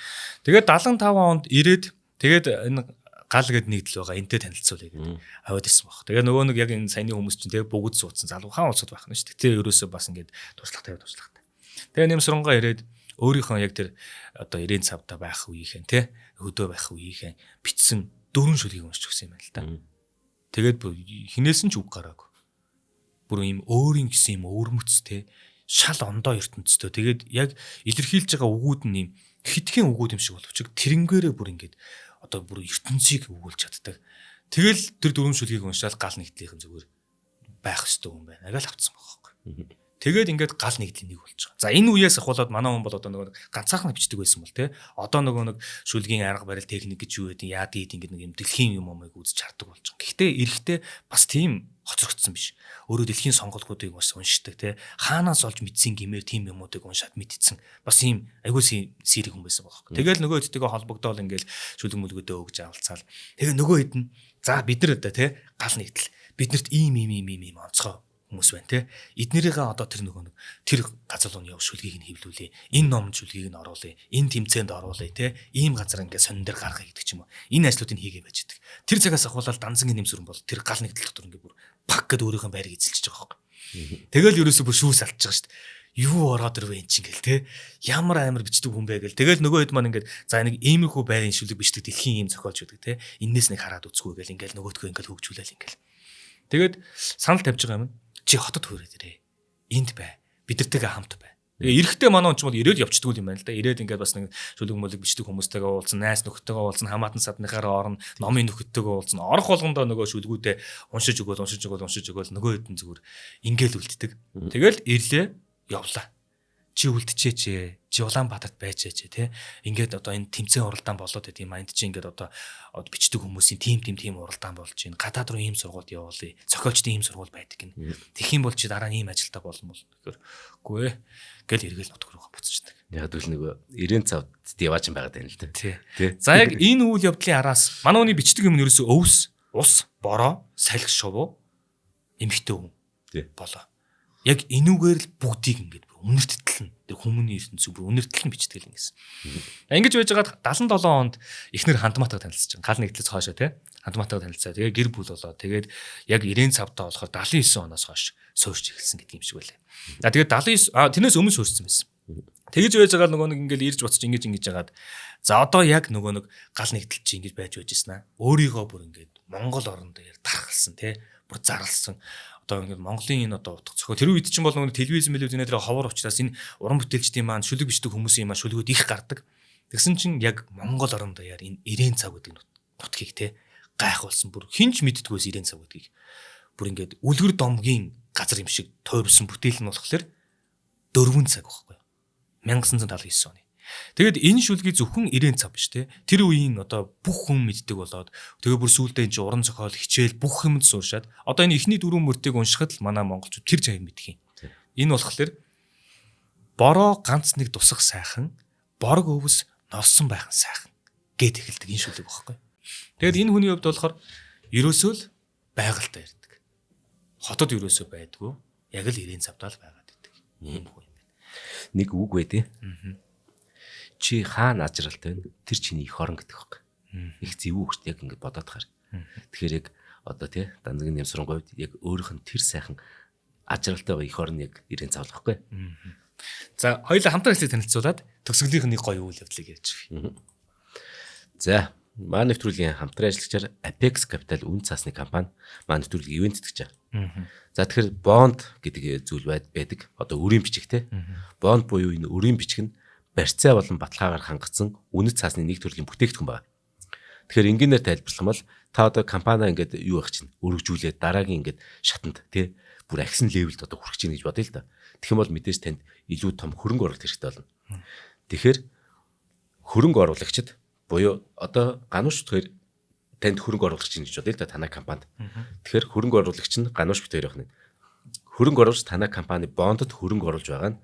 Speaker 2: Тэгээд 75 онд ирээд тэгээд энэ гал гэд нэгдэл байгаа энтэй танилцуулъя гэдэг хаваад ирсэн баг. Тэгээ нөгөө нэг яг энэ саяны хүмүүс чинь тэгээ бүгд суудсан залуухан улсад байх нь шүү дээ. Тэгээ ерөөсөө бас ингээд туршлагатай. Тэгээ Нэмсрэнгоо ирээд өөрийнхөө яг тэр одоо 90 цавда байх үеийнхэн тий хөдөө байх үеийнхэн бичсэн 4 шүлгийг уншиж өгсөн юм байна л да. Тэгээд хинээсэн ч үг гараагүй. Бүр юм өөрийн гэсэн юм өвөрмөц тий шал ондоо ертөнцтэй. Тэгээд яг илэрхийлж байгаа үгүүд нь юм хитгэн үгүүд юм шиг боловч тэрэнгээрээ бүр ингээд одоо бүр ертөнцийг өгүүлж чаддаг. Тэгэл тэр 4 шүлгийг уншаад гал нэгдлийнхэн зүгээр байх ёстой юм байна. Агаал авцсан байхгүй. Тэгээд ингээд гал нэгдлийн нэг болж байгаа. За энэ үеэс ахуулаад манай хүн бол одоо нөгөө ганцаархан бичдэг байсан бол те. Одоо нөгөө нэг шүлгийн арга барил техник гэж юу гэдэг яад ийд ингээд нэг юм дэлхийн юм амыг үзэж хардаг болж байгаа. Гэхдээ эрэхтэй бас тийм хоцрогдсон биш. Өөрөө дэлхийн сонголтуудыг бас уншдаг те. Хаанаас олж мэдсэн гэмээр тийм юмуудыг уншаад мэдсэн. Бас ийм айгүй сэрэг хүн байсан байхгүй. Тэгэл нөгөө хэдтэйгээ холбогдоол ингээд шүлэг мүлгүүдээ өгж авалцаал. Тэгээ нөгөө хэд нь за бид нар одоо те гал нэгдэл биднэрт ийм онцгой хүмүүс байна те. Эднэрийнхээ одоо тэр нөгөө тэр газар руу яв шүлгийг нь хэвлүүлээ. Энэ ном шүлгийг нь оруулъя. Энэ тэмцээнд оруулъя те. Ийм газар ингээд сонин дээр гаргая гэдэг ч юм уу. Энэ ажлуудыг хийгээ байж байгаа. Тэр цагаас ахуулаад Данзангийн Нэмсрэн бол тэр гал нэгдэл дотор ингээд бүр пак гэд өөрийнхөө байрыг эзэлж байгаа байхгүй. Тэгэл ерөөсөө бүр шүүс алдчихж байгаа шүү дээ. Юу ороод ирвэ эн чинь гэл те. Ямар амар бичдэг хүн бэ гэл. Тэгэл нөгөө хэд маань ингээд за нэг иймэрхүү байрын шүлэг бичдэг дэлхийн ийм зохиолч байдаг те. Иннээс нэг хараад үзгүй гэл ингээд нөгөөдгөө ингээд хөгжүүлээл ингээд. Тэгээд санал тавьж байгаа юм. Чи хотод хүрээд ирээ. Энд бай. Бидэртэйгээ хамт бай. Тэгээ эрэхтэй манай хүн ч бол ирээд явчихдаг юм байна л да. Ирээд ингээд бас нэг шүлэг мөлөг бичдэг хүмүүстэйгээ уулзсан, найс нөхдөйгээ уулзсан, хамаатан садныхаараа орно, номын нөхөдтэйгээ уулзсан. Орох болгондоо нөгөө шүлгүүдээ уншиж өгөөл нөгөө хэдэн зүгээр ингээл үлддэг. Тэгэл ирлээ, явлаа. Чи үлдчихээч. Чи Улаанбаатарт байчаач те. Ингээд одоо энэ тэмцээн уралдаан болоод байт юм. Энд чи ингээд одоо бичдэг хүмүүсийн тим уралдаан болж байна. Гадаад руу ийм сургууль явуулъя. Зохиолчдын ийм сургууль байдаг гин. Тэгэх юм бол чи дараа нь ийм ажилтаа болно бол. Тэгэхээр үгүй ээ. Гэл эргэл нутг руугаа буцчихдаг.
Speaker 1: Яг л нөгөө 90 цавд яваач юм байгаад байна л да.
Speaker 2: Тий. За яг энэ үйл явдлын араас манай хүний бичдэг юм нь ерөөсөө өвс, ус, бороо, салхи шувуу эмхтэй хүн болоо. Яг энүүгээр л бүгдийг ингээд үнэртэлнэ. Тэр хүмүүний ертөнцийг бүр үнэртэлнэ бичдэг л ингэсэн. Ингэж байж байгаад 77 онд эхнэр Хандмаатайг танилцсан. Гал нэгдлээс хойшоо те. Хандмаатайг танилцаа. Тэгээ гэр бүл болоо. Тэгээд яг 90 цавтаа болохоор 79 оноос хойш суурьж эхэлсэн гэдэг юм шиг байлаа. За тэгээд 79 тэрнээс өмнө суурьсан байсан. Тэгэж байж байгаа нөгөө нэг ингээд ирж буцаж ингэж яагаад за одоо яг нөгөө нэг гал нэгдэл чи ингэж байж байжсэн аа. Өөрийгөө бүр ингээд Монгол орн дээр тархалсан те. Бүр зарлсан. Одоо ингээд Монголын энэ одоо утга зохио тэр үед чинь бол нөгөө телевиз мэлүүдийн тэр ховор учраас энэ уран бүтээлчдийн маань шүлэг бичдэг хүмүүсийн маань шүлгүүд их гардаг. Тэгсэн чинь яг Монгол орн даяар энэ 90 цав гэдэг нутгийг те гайхуулсан бүр хинч мэддггүйс 90 цав гэдгийг. Бүр ингээд үлгэр домгийн газар юм шиг тойрсон бүтээл нь болохоор 4 цаг байхгүй. 1979 оны. Тэгэд энэ шүлгийг зөвхөн 90 цав биш те. Тэр үеийн одоо бүх хүн мэддэг болоод тэгээ бүр сүүлдээ энэ уран зохиол хичээл бүх юмд сууршаад одоо энэ ихний 4 мөртийг уншихад л манай монголчууд тэр жааг мэдх юм. Энэ болохоор бороо ганц нэг тусах сайхан, борог өвс новсон байх нь сайхан гэд эхэлдэг энэ шүлэг багхгүй. Тэгээд энэ хүний хувьд болохоор ерөөсөө л байгальтай ярьдаг. Хотод ерөөсөө байдгүй. Яг л ирээн цавтаа л байгаад байдаг. Ийм хүн юм байна.
Speaker 1: Нэг үг байдیں۔ Чи хаана ажралтай вэ? Тэр чиний их орон гэдэг байхгүй. Их зэвүү хөрт яг ингэ бодоод хаар. Тэгэхээр яг одоо тий данзгийн нэмсрэн говьд яг өөрийнх нь тэр сайхан ажралтай их орн яг ирээн цавлахгүй.
Speaker 2: За хоёулаа хамтар хэлцээ танилцуулаад төгсгөлийнх нь гоё үйл явдлыг ярьж өгье.
Speaker 1: За маань нэвтрүүлгийн хамтран ажиллагчаар Apex Capital үн цаасны компани маань нэвтрүүлэг ивент тэтгэж байгаа. За тэгэхээр бонд гэдэг зүйл байдаг. Одоо өрийн бичиг те. Бонд буюу энэ өрийн бичиг нь барьцаа болон баталгаагаар хангацсан үнэт цаасны нэг төрлийн бүтээгдэхүүн байна. Тэгэхээр энгийнээр тайлбарлах юм бол та одоо компани ингээд юу байх чинь өргөжүүлээд дараагийн ингээд шатанд те бүр агсан левелд одоо хүрэх чинь гэж бодъё л да. Тэгэх юм бол мэдээж танд илүү том хөрөнгө оруулалт хэрэгтэй болно. Тэгэхээр хөрөнгө оруулагчид буюу одоо ганууш тэгэхээр танд хөрөнгө оруулах чинь гэж бодъё л да танай компанид. Тэгэхээр хөрөнгө оруулагч нь ганууш бит хоёр байна. Хөрөнгө оруулагч танай компани бондод хөрөнгө оруулж байгаа нь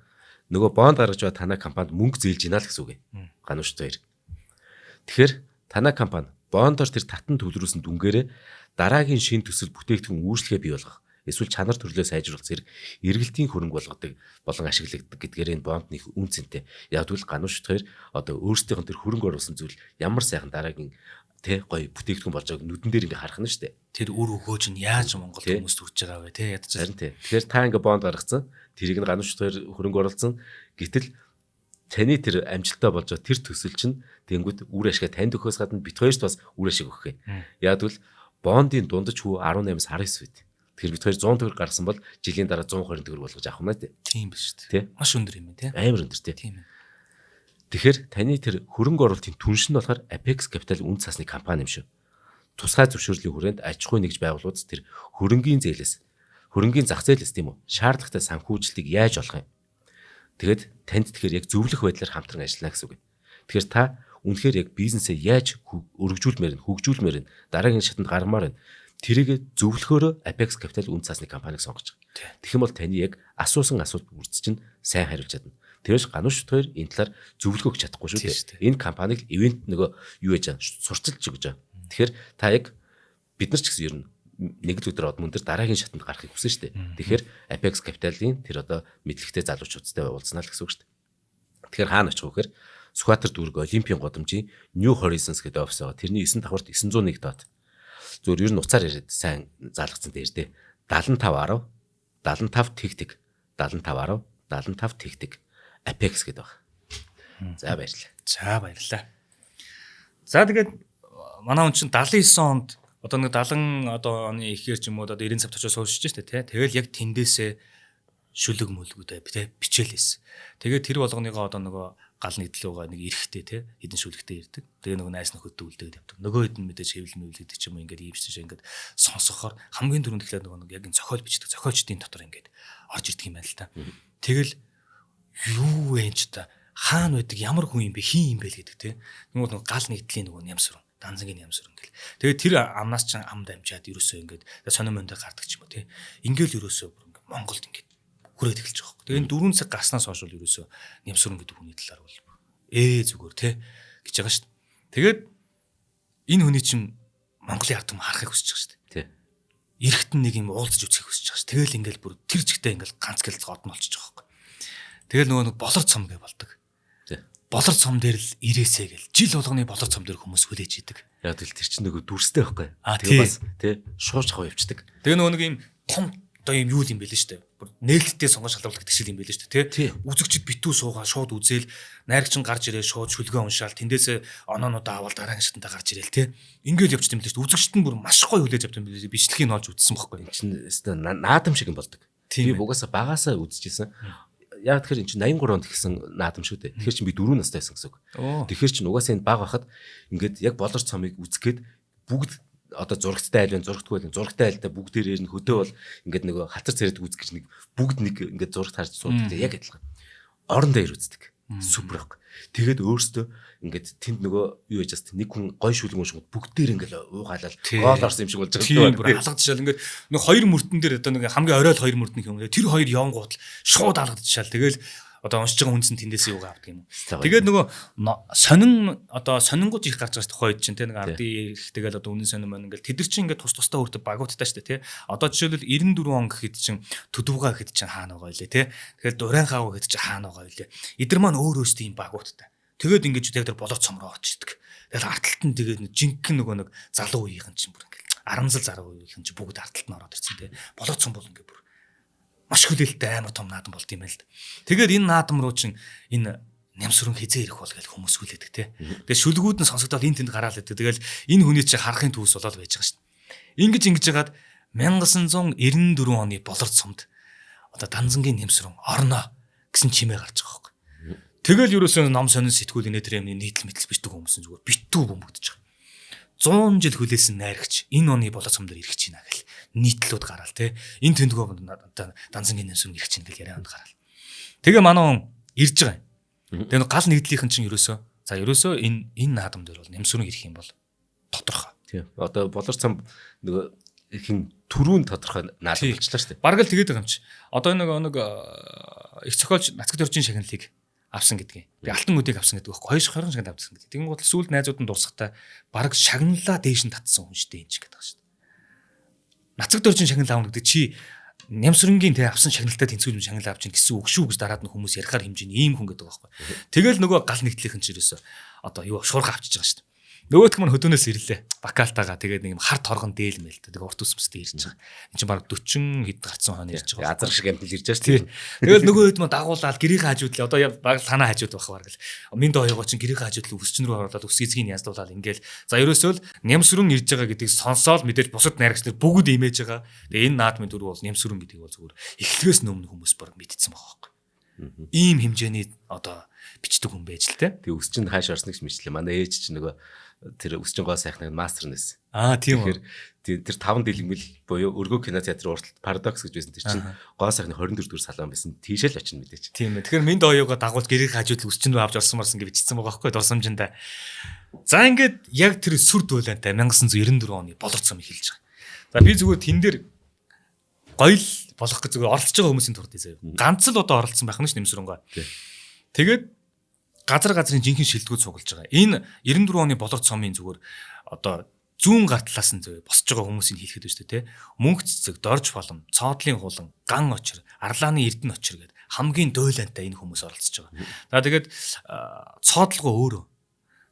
Speaker 1: нөгөө бонд гаргаж байгаа танай компанид мөнгө зээлж ийна л гэсэн үг юм. Ганууш хоёр. Тэгэхээр танай компани бондоор тэр татан төлрүүлсэн дүнгээрээ дараагийн шин төсөл бүтээгдэхүүн үйлчлэгээ бий болгох эсвэл чанар төрлөө сайжруулах зэрэг эргэлтийн хөрөнгө болгодог болон ашигладаг гэдгээр энэ бондны үн цэнтэй. Яг тэгвэл ганууш хоёр одоо өөрсдийнх нь тэр хөрөнгө оруулсан зүйл ямар сайхан дараагийн тэ гоё бүтээгдэхүүн болж байгааг нүдэн дээр ингээ харах нь шүү дээ.
Speaker 2: Тэр үр өгөөж нь яаж Монгол хүмүүст хүрч байгаа вэ те ядаж
Speaker 1: харин тий. Тэгэхээр та ингээ бонд гаргацсан тэрийг нь ганууш хоёр хөрөнгө оруулсан гэтэл таны тэр амжилттай болж байгаа тэр төсөл чинь тэнгүүд үр ашиг танд өгөхөөс гадна бит хоёрт бас үр ашиг өгөх юм. Яг тэгвэл бондын дундаж хүү 18-аас 19 байд. Тэгэхээр бит хоёр 100 төгрөг гаргасан бол жилийн дараа 120 төгрөг болгож авах юм аа тий.
Speaker 2: Тийм биш үү? Маш өндөр юм тий.
Speaker 1: Амар өндөр тий.
Speaker 2: Тийм ээ.
Speaker 1: Тэгэхээр таны тэр хөрөнгө оруулалтын түнш нь болохоор Apex Capital үн цасны компани юм шүү. Тусгай зөвшөөрлийн хүрээнд аж ахуй нэгж байгууллагууд тэр хөрөнгийн зээлээс хөрөнгийн зах зээлээс тийм үү шаардлагатай санхүүжилтийг яаж олох юм. Тэгэд танд тэгэхээр яг зөвлөх байдлаар хамтран ажиллана гэсэн үг. Тэгэхээр та үнэхээр яг бизнесээ яаж өргөжүүлмээр нь хөгжүүлмээр нь дараагийн шатанд гаргамаар нь тэрийг зөвлөхөөрөө Apex Capital үн цасны компанийг сонгож байгаа. Тэгэх юм бол таны яг асуусан асуулт үрдс чинь сайн хариулж чадна. Тэрс ганууш хоёр энэ талаар зөвлөгөө өгч чадахгүй шүү дээ. Энэ компаниг ивент нөгөө юу яаж сурчилж өгч байгаа. Тэгэхээр та яг бид нар ч гэсэн ер нь нэг л өдөр од мөн дээр дараагийн шатанд гарахыг хүсэн шүү дээ. Тэгэхээр Apex Capital-ийн тэр одоо мэдлэгтэй залуучуудтай уулзнаа л гэсэн үг шүү дээ. Тэгэхээр хаана очих вэ гэхээр Сүхбаатар дүүрэг Олимпийн годамжийн New Horizons гэдэг офис байгаа. Тэрний 9 давхарт 901 дот. Зөвөр ер нь уцаар яриад сайн заалгацсан дээр дээ. 7510 75 тэг 7510 75 тэг Apex гэдэг баг. За баярлалаа.
Speaker 2: За баярлалаа. За тэгээд манай хүн чинь 79 онд одоо нэг 70 одоо оны ихээр ч юм уу одоо 90 цавт очиж сууршиж штэ тий. Тэгэл яг тэндээсээ шүлэг мүлгүүдээ бичээлээс. Тэгээд тэр болгоныгоо одоо нөгөө гал нэгдлүүгээ нэг эрэхтэй тий хэдэн шүлэгтэй ирдэг. Тэгээ нөгөө найс нөхөд үлдээд явдаг. Нөгөө хэд нь мэдээж хэвлэл мүлгдэг ч юм уу ингээд ийвчж ингээд сонсохоор хамгийн түрүүнд тэгэхээр нөгөө яг энэ зохиол бичдэг. Зохиолчдын дотор ингээд орж ирдэг юм байна л та. Тэгэл юу вэ ч та хаана байдаг ямар хүн юм бэ хин юм бэ л гэдэг тий. Нөгөө гал нэгдлийн нөгөө нямсрын данзангийн нямсрын гэл. Тэгээд тэр амнаас ч ам дамжаад ерөөсөө ингээд сонир мондоо гардаг ч юм уу тий. Ингээл ерөөсөө Монголд ингээд хүрээд эхэлж байгаа хөөх. Тэгээд 4 цаг гарснаас хойш бол ерөөсөө нямсрын гэдэг хүний талаар бол зүгээр тий гэж байгаа шүү дээ. Тэгээд энэ хүний чинь Монголын ард түмэн харахыг хүсэж байгаа шүү дээ.
Speaker 1: Тий.
Speaker 2: Эрэхтэн нэг юм уулзаж үзэхийг хүсэж байгаа шүү. Тэгэл ингээл бүр тэр жигтэй ингээл ганц гэлц год нь болчихж байгаа хөөх. Тэгэл нөгөө нэг болор цом гэ болдог. Болор цом дээр л ирээсэй гэл жил болгоны болор цом дээр хүмүүс хүлээж идэг.
Speaker 1: Яг л тэр чинь нөгөө дүрстэй байхгүй.
Speaker 2: Тэгээ
Speaker 1: бас тий шууж хав явцдаг.
Speaker 2: Тэгээ нөгөө нэг юм том одоо юм юу юм бэ л шүү дээ. Бүр нээлттэй сонгож шалруулах гэдэг шиг юм бэ л шүү дээ. Тий. Үзэгчд битүү суугаа шууд үзээл найрагч нь гарч ирээ шууд шүлгээ уншаал тэндээсээ оноонуудаа аваад дараагийн шатанда гарч ирээл тий. Ингээл явчих юм л шүү дээ. Үзэгчд нь бүр маш гоё хүлээж авч юм билээ. Бичлэгийг нь олж үзсэн бохгүй.
Speaker 1: Энд чинь наадам шиг юм болдог. Би угаасаа багаасаа үзчихсэн. Яг тэгэхээр эн чинь 83 онд ихсэн наадам шүү дээ. Тэгэхээр чинь би 4 настай байсан гэсэн үг. Тэгэхээр чинь угаасаа энэ баг байхад ингээд яг болор цомыг үзгээд бүгд одоо зурагтай айл байна, зурагтгүй байна, зурагтай айлдаа бүгдээр ирнэ хөдөө бол ингээд нөгөө хатар царайд үзэх гэж нэг бүгд нэг ингээд зурагт харж суудаг яг адилхан. Орон дээр үздэг. Супер ок. Тэгээд өөртөө ингээд тэнд нөгөө юу яж бас нэг хүн гой шүлэг уншгууд бүгдээр ингээд уугаалал гол орсон юм шиг болж байгаа.
Speaker 2: Тийм бүр алгадчихал ингээд нэг хоёр мөртөн дээр одоо нэг хамгийн орой л хоёр мөртөн юм. Тэр хоёр явангууд шууд алгадчихал. Тэгэл Одоо уншиж байгаа хүнс нь тэндээс юугаа авдаг юм. Тэгээд нөгөө сонингууд их гарч байгаа шүү дээ. Хойд чинь те нэг ардын их тэгэл одоо үнэн сонин мөн ингээл тэд нар чинь ингээд тус тустай өөртөө багуудтай шүү дээ те. Одоо жишээлбэл 94 он гэхэд чинь төдөвга гэхэд чинь хаана байгаа вэ те. Тэгэхээр дуран хаав гэхэд чинь хаана байгаа вэ. Эдэр маань өөр өөрсдөө юм багуудтай. Тэгээд ингээд яг тэр болоод цомроо очдөг. Тэгэл арталт нь тэгээд жинхэнэ нөгөө нэг залуу үеийнхэн чинь бүр ингээд арамзал зарах үеийнхэн чинь бүгд арталт нь ороод ирсэн те. Болоод цом бол ингээд бүр маш хүлээлттэй амар том наадам болд юм байл л. Тэгээд энэ наадам руу чинь энэ нямсрын хизээ ирэх бол гэж хүмүүс хүлээдэг те. Тэгээд шүлгүүд нь сонсогдоод энэ тэнд гараал гэдэг. Тэгэл энэ хүний чинь харахын төвс болоод байж байгаа шүү дээ. Ингэж жагаад 1994 оны болорд сумд одоо Данзангийн нямсрын орно гэсэн чимээ гарч байгаа байхгүй. Тэгэл ерөөсөө ном сонин сэтгүүл инээтрэмний нийтлэл мэтэл бичдэг хүмүүс зүгээр битүү бөмбөгдөж байгаа. 100 жил хүлээсэн найрагч энэ оны болоод сум дээр ирэх чинь гэл нийтлүүд гараал те. Энэ тэндгөө Данзангийн нямсрын ирэх чинь гэл ярианд гараал. Тэгээ манай хүн ирж байгаа юм. Тэгээ гал нэгдлийнхэн чинь ерөөсөө энэ наадам дээр бол нямсрын ирэх юм бол тодорхой.
Speaker 1: Тийм. Одоо болор цам нөгөө хин түрүүн тодорхой наадам болчихлаа шүү дээ.
Speaker 2: Бараг л тэгээд байгаа юм чи. Одоо нэг их зохиолч Нацгад орчин шагналыг авсан гэдгийг. Би алтан өдийг авсан гэдэг байхгүй. 220 шагнал авсан гэдэг. Тэгэн гол сүүлд найзууд нь дуусахтаа бараг шагналаа дээш нь татсан хүн шүү дээ энэ ч гэдэг шүү дээ. Нацгад орчин шагнал аавна гэдэг чи нямсрынгийн тэ авсан шагналтай тэнцвэрийн шагнал авч ин гэсэн үг шүү гэж дараад нь хүмүүс ярихаар хэмжээний ийм хүн гэдэг байхгүй. Тэгэл нөгөө гал нэгдлийнхэн ч ерөөсөө одоо юу шуурга авчиж байгаа шүү дээ. Нөгөөтг маань хөдөөнөөс ирлээ. Бакалтаага тэгээд нэг юм хар торгон дээл мэлтэй. Тэгээд урт усмстэй ирж байгаа. Энд чинь баг 40 хэд гарцсан хоног ирж байгаа.
Speaker 1: Азар шиг амтл ирж байгаа шүү.
Speaker 2: Тэгэл нөгөө хэд маань дагуулаад гэрийн хажуудлаа. Одоо баг танаа хажууд байх баг л. Минь дооёгоо чинь гэрийн хажуудлаа өсчин рүү оруулаад ус эзгийг яздуулаад ингээл. За ерөөсөө л нямсрын ирж байгаа гэдгийг сонсоод мэдээж бусад найрагч нар бүгд имэж байгаа. Тэгээд энэ наадмын дүр бол нямсрын гэдгийг бол зүгээр эхлээс өмнө хүмүүс баг мэдчихсэн байгаа байхгүй. Ийм хэмжээний одоо бичдэг хүн байж л те.
Speaker 1: Тэгээ өс чинь хааш орсныг мэдлээ. Манай ээж чинь нөгөө тэр өсчин гоо сайхныг мастер нэс.
Speaker 2: Тийм үү.
Speaker 1: Тэр 5 дэлгэмэл буюу өргөө кино театрын урталт парадокс гэж байсан. Тэр чинь гоо сайхны 24 дүр салон байсан. Тийшээ л очино мэдээч.
Speaker 2: Тийм ээ. Тэгэхээр минь дооёгоо дагуулж гэрийн хажууд өсчин рүү авч орсон марсан гэж бичсэн байгаа байхгүй дурсамжиндаа. За ингээд яг тэр сүр дүүлэнтэй 1994 оны болор цом эхэлж байгаа. За би зүгээр тэн дээр гоё л болох гэж зүгээр оролцож байгаа хүмүүсийн турд заяа. Ганц л одоо оролцсон байх нь ш нэмсрэнгөө. Тэгээд газрын жинхэнэ шилдэгүүд цуглаж байгаа. Энэ 94 оны болор цомын зүгээр одоо зүүн гар талаас нь зөв босч байгаа хүмүүсийг хэлэхэд байна шүү дээ, тэ. Мөнх цэцэг, дорж болон, цоодлын хулан, ган очир, арлааны эрдэнэ очир гэдэг хамгийн дойлантай энэ хүмүүс оролцож байгаа. За тэгээд цоодлогоо өөрөө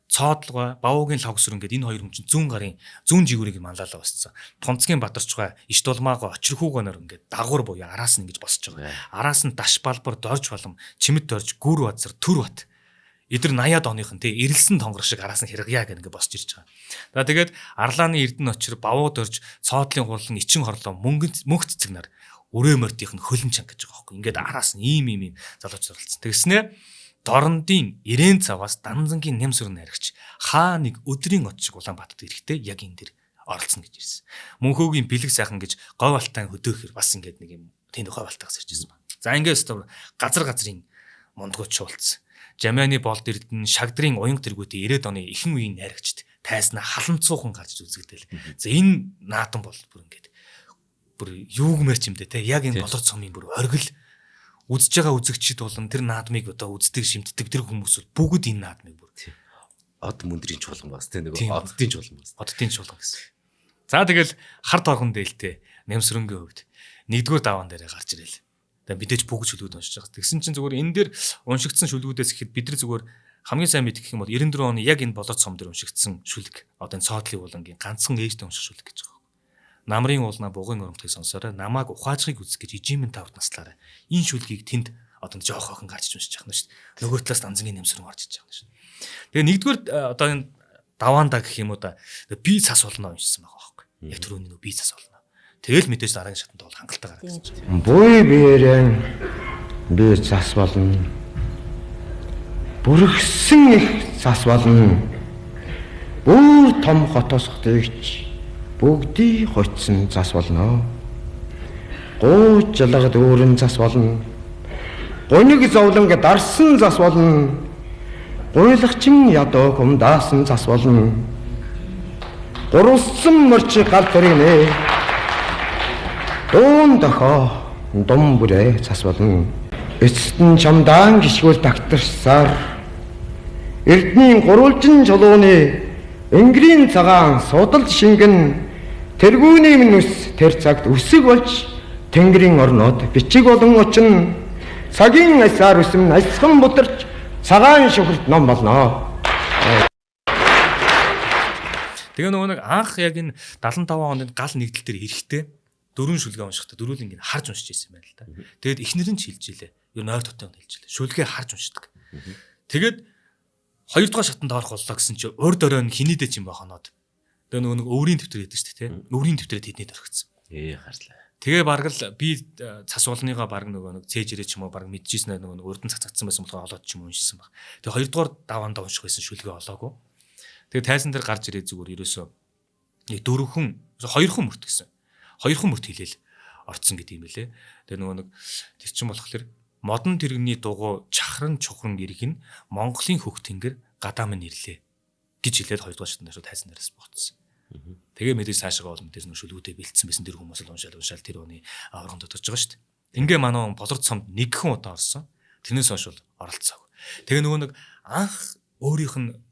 Speaker 2: цоодлогоо, бавуугийн логсрон гэдэг энэ хоёр хүн чинь зүүн жигүүрийг манлайлаа босцсон. Тунцгийн Бадарчгаа, иш дулмаагаа очирхуугоноор ингээд дагуур буюу араас нь ингэж босч байгаа. Араас нь даш балбар, дорж болон, чимэд дорж, гүр базар, төр бат. Эдгээр 80-аад оныхон тий эрэлсэн тонгор шиг араас нь хэрэгяа гэнэ ингээ босч ирж байгаа. За тэгээд арлааны эрдэнэ очир, бавууд орж, цоодлын хулан, ичин хорлоо, мөнх цэцэг нар өрөө мортийнх нь хөлн чанга гэж байгаа байхгүй. Ингээд араас нь ийм залууч оролцсон. Тэгснэ Дорндын 90 цагаас Данзангийн нямсрын найрагч хаа нэг өдрийн од шиг Улаанбаатарт ирэхдээ яг энэ дэр оролцсон гэж ирсэн. Мөнхөөгийн бэлэг сайхан гэж говь алтан хөдөөхөр бас ингээд нэг юм тэнд говь алтаас ирж ирсэн байна. За ингээд газрын мундгууч уулцсан. Жамианы болд эрдэн шагдрын уянг тэргүүтээ 90-ад оны ихэнх үеийн найрагчд тайснаа халамцуухан гарч үзэгдэл. За энэ наадам бол бүр ингээд бүр юугмэр ч юм дээ те. Яг энэ болор цомын бүр оргил үзэж байгаа үзэгчид болон тэр наадмыг одоо үздэг шимтдэг тэр хүмүүс бол бүгд энэ наадмыг бүр
Speaker 1: од мөндрийн чуулган бас те нэг оддын чуулган бас.
Speaker 2: Оддын чуулган гэсэн. За тэгэл хар торгон дээлтэй нэмсрэнгийн хувьд нэгдүгээр даваан дээрээ гарч ирэл. Тэгээ мэдээж бүгд шүлгүүд уншиж байгаа. Тэгсэн чинь зүгээр энэ дээр уншигдсан шүлгүүдээс ихэд бид нар зүгээр хамгийн сайн мэдгэх юм бол 94 оны яг энэ болор цом дээр уншигдсан шүлэг. Одоо энэ цоодлын улангийн ганцхан ээжтэй унших шүлэг гэж байгаа. Намрын уулнаа бугын урамтыг сонсороо намааг ухаажрыг үзэх гэж ижимэн тавд наслаарай. Энэ шүлгийг тэнд одоо жоох охин гарч уншиж байгаа юм шүү дээ. Нөгөө талаас Данзангийн нэмсрэн орж иж байгаа юм шүү. Тэгээ нэгдүгээр одоо энэ даваандаа гэх юм уу да би цас болно уншсан байгаа байхгүй. Яг түрүүний нөгөө би цас болно. Тэгэл мэдээж дараагийн шатанд бол хангалттай гаргаж байна.
Speaker 4: Буй биерэн би цас болно. Бүргсэн их цас болно. Бүр том хотосгдогч бүгдийг хоцсон цас болно. Гоо жалгад өөрөн цас болно. Гониг зовлонг дарсан цас болно. Гуйлагчин ядуу хүм даасан цас болно. Гурвсан морчи гал төрийнэ. Дуун дохоо дум бүрээ цас болно.
Speaker 5: эцэст нь чамдаан гიშгүүл тагтарсаар эрдний гурвалжин чулууны энгэрийн цагаан судал шингэн тэргүүний минь ус тэр цагт үсэг болж тэнгэрийн орнод бичиг болон очин цагийн асаар үсэм асхан бутарч цагаан шүхэрт ном болно.
Speaker 2: Тэгээ нөгөө нэг анх яг энэ 75 онд гал нэгдэл дээр ирэхдээ дөрвөн шүлгээ уншихтаа дөрвөл ингэ харж уншиж байсан юм байна л да. Тэгээд эхнэр нь ч хэлж илээ. Юу нойр тотойг хэлж илээ. Шүлгээ харж уншдаг. Тэгээд хоёрдугаар шатанд орох боллоо гэсэн чи урд оройн хинийдэ ч юм байханод. Тэгээ нөгөө нэг өврийн төвтөр гэдэг шүү дээ, тэ. Өврийн төвтөрөд хэднийд орхисон.
Speaker 1: Харлаа.
Speaker 2: Тэгээ бараг л би цас уулныгаа бараг нөгөө нэг цээжрээ ч юм уу бараг мэдчихсэн нөгөө урд нь цацагдсан байсан болохоор олоод ч юм уншсан баг. Тэгээ хоёрдугаар даваанд унших байсан шүлгээ олоогүй. Тэгээ тайзан дээр гарч ирээд зүгээр ерөөсөө нэг хоёр хүн мөрт гэсэн. Хоёр хүн мөрт хилээл орцсон гэдэг юм лээ. Тэгээ нөгөө нэг тэр чин болохоор модон тэрэгний дугуй чахран чухран ирэх нь Монголын хөх тэнгэр гадаа минь ирлээ гэж хэлээд хоёрдугаар шатнд шууд тайзан дээрээс буцсан. Тэгээ мэдээж цаашаа бол мэдээж нэг шүлгүүдээ бэлдсэн байсан тэр хүмүүс л уншаал тэр оны авраганд дотож байгаа шүү дээ. Ингээ манай болорт цомд нэг хэн удаа орсон. Тэрнээс хойш бол оролцоогүй. Тэгээ нөгөө нэг анх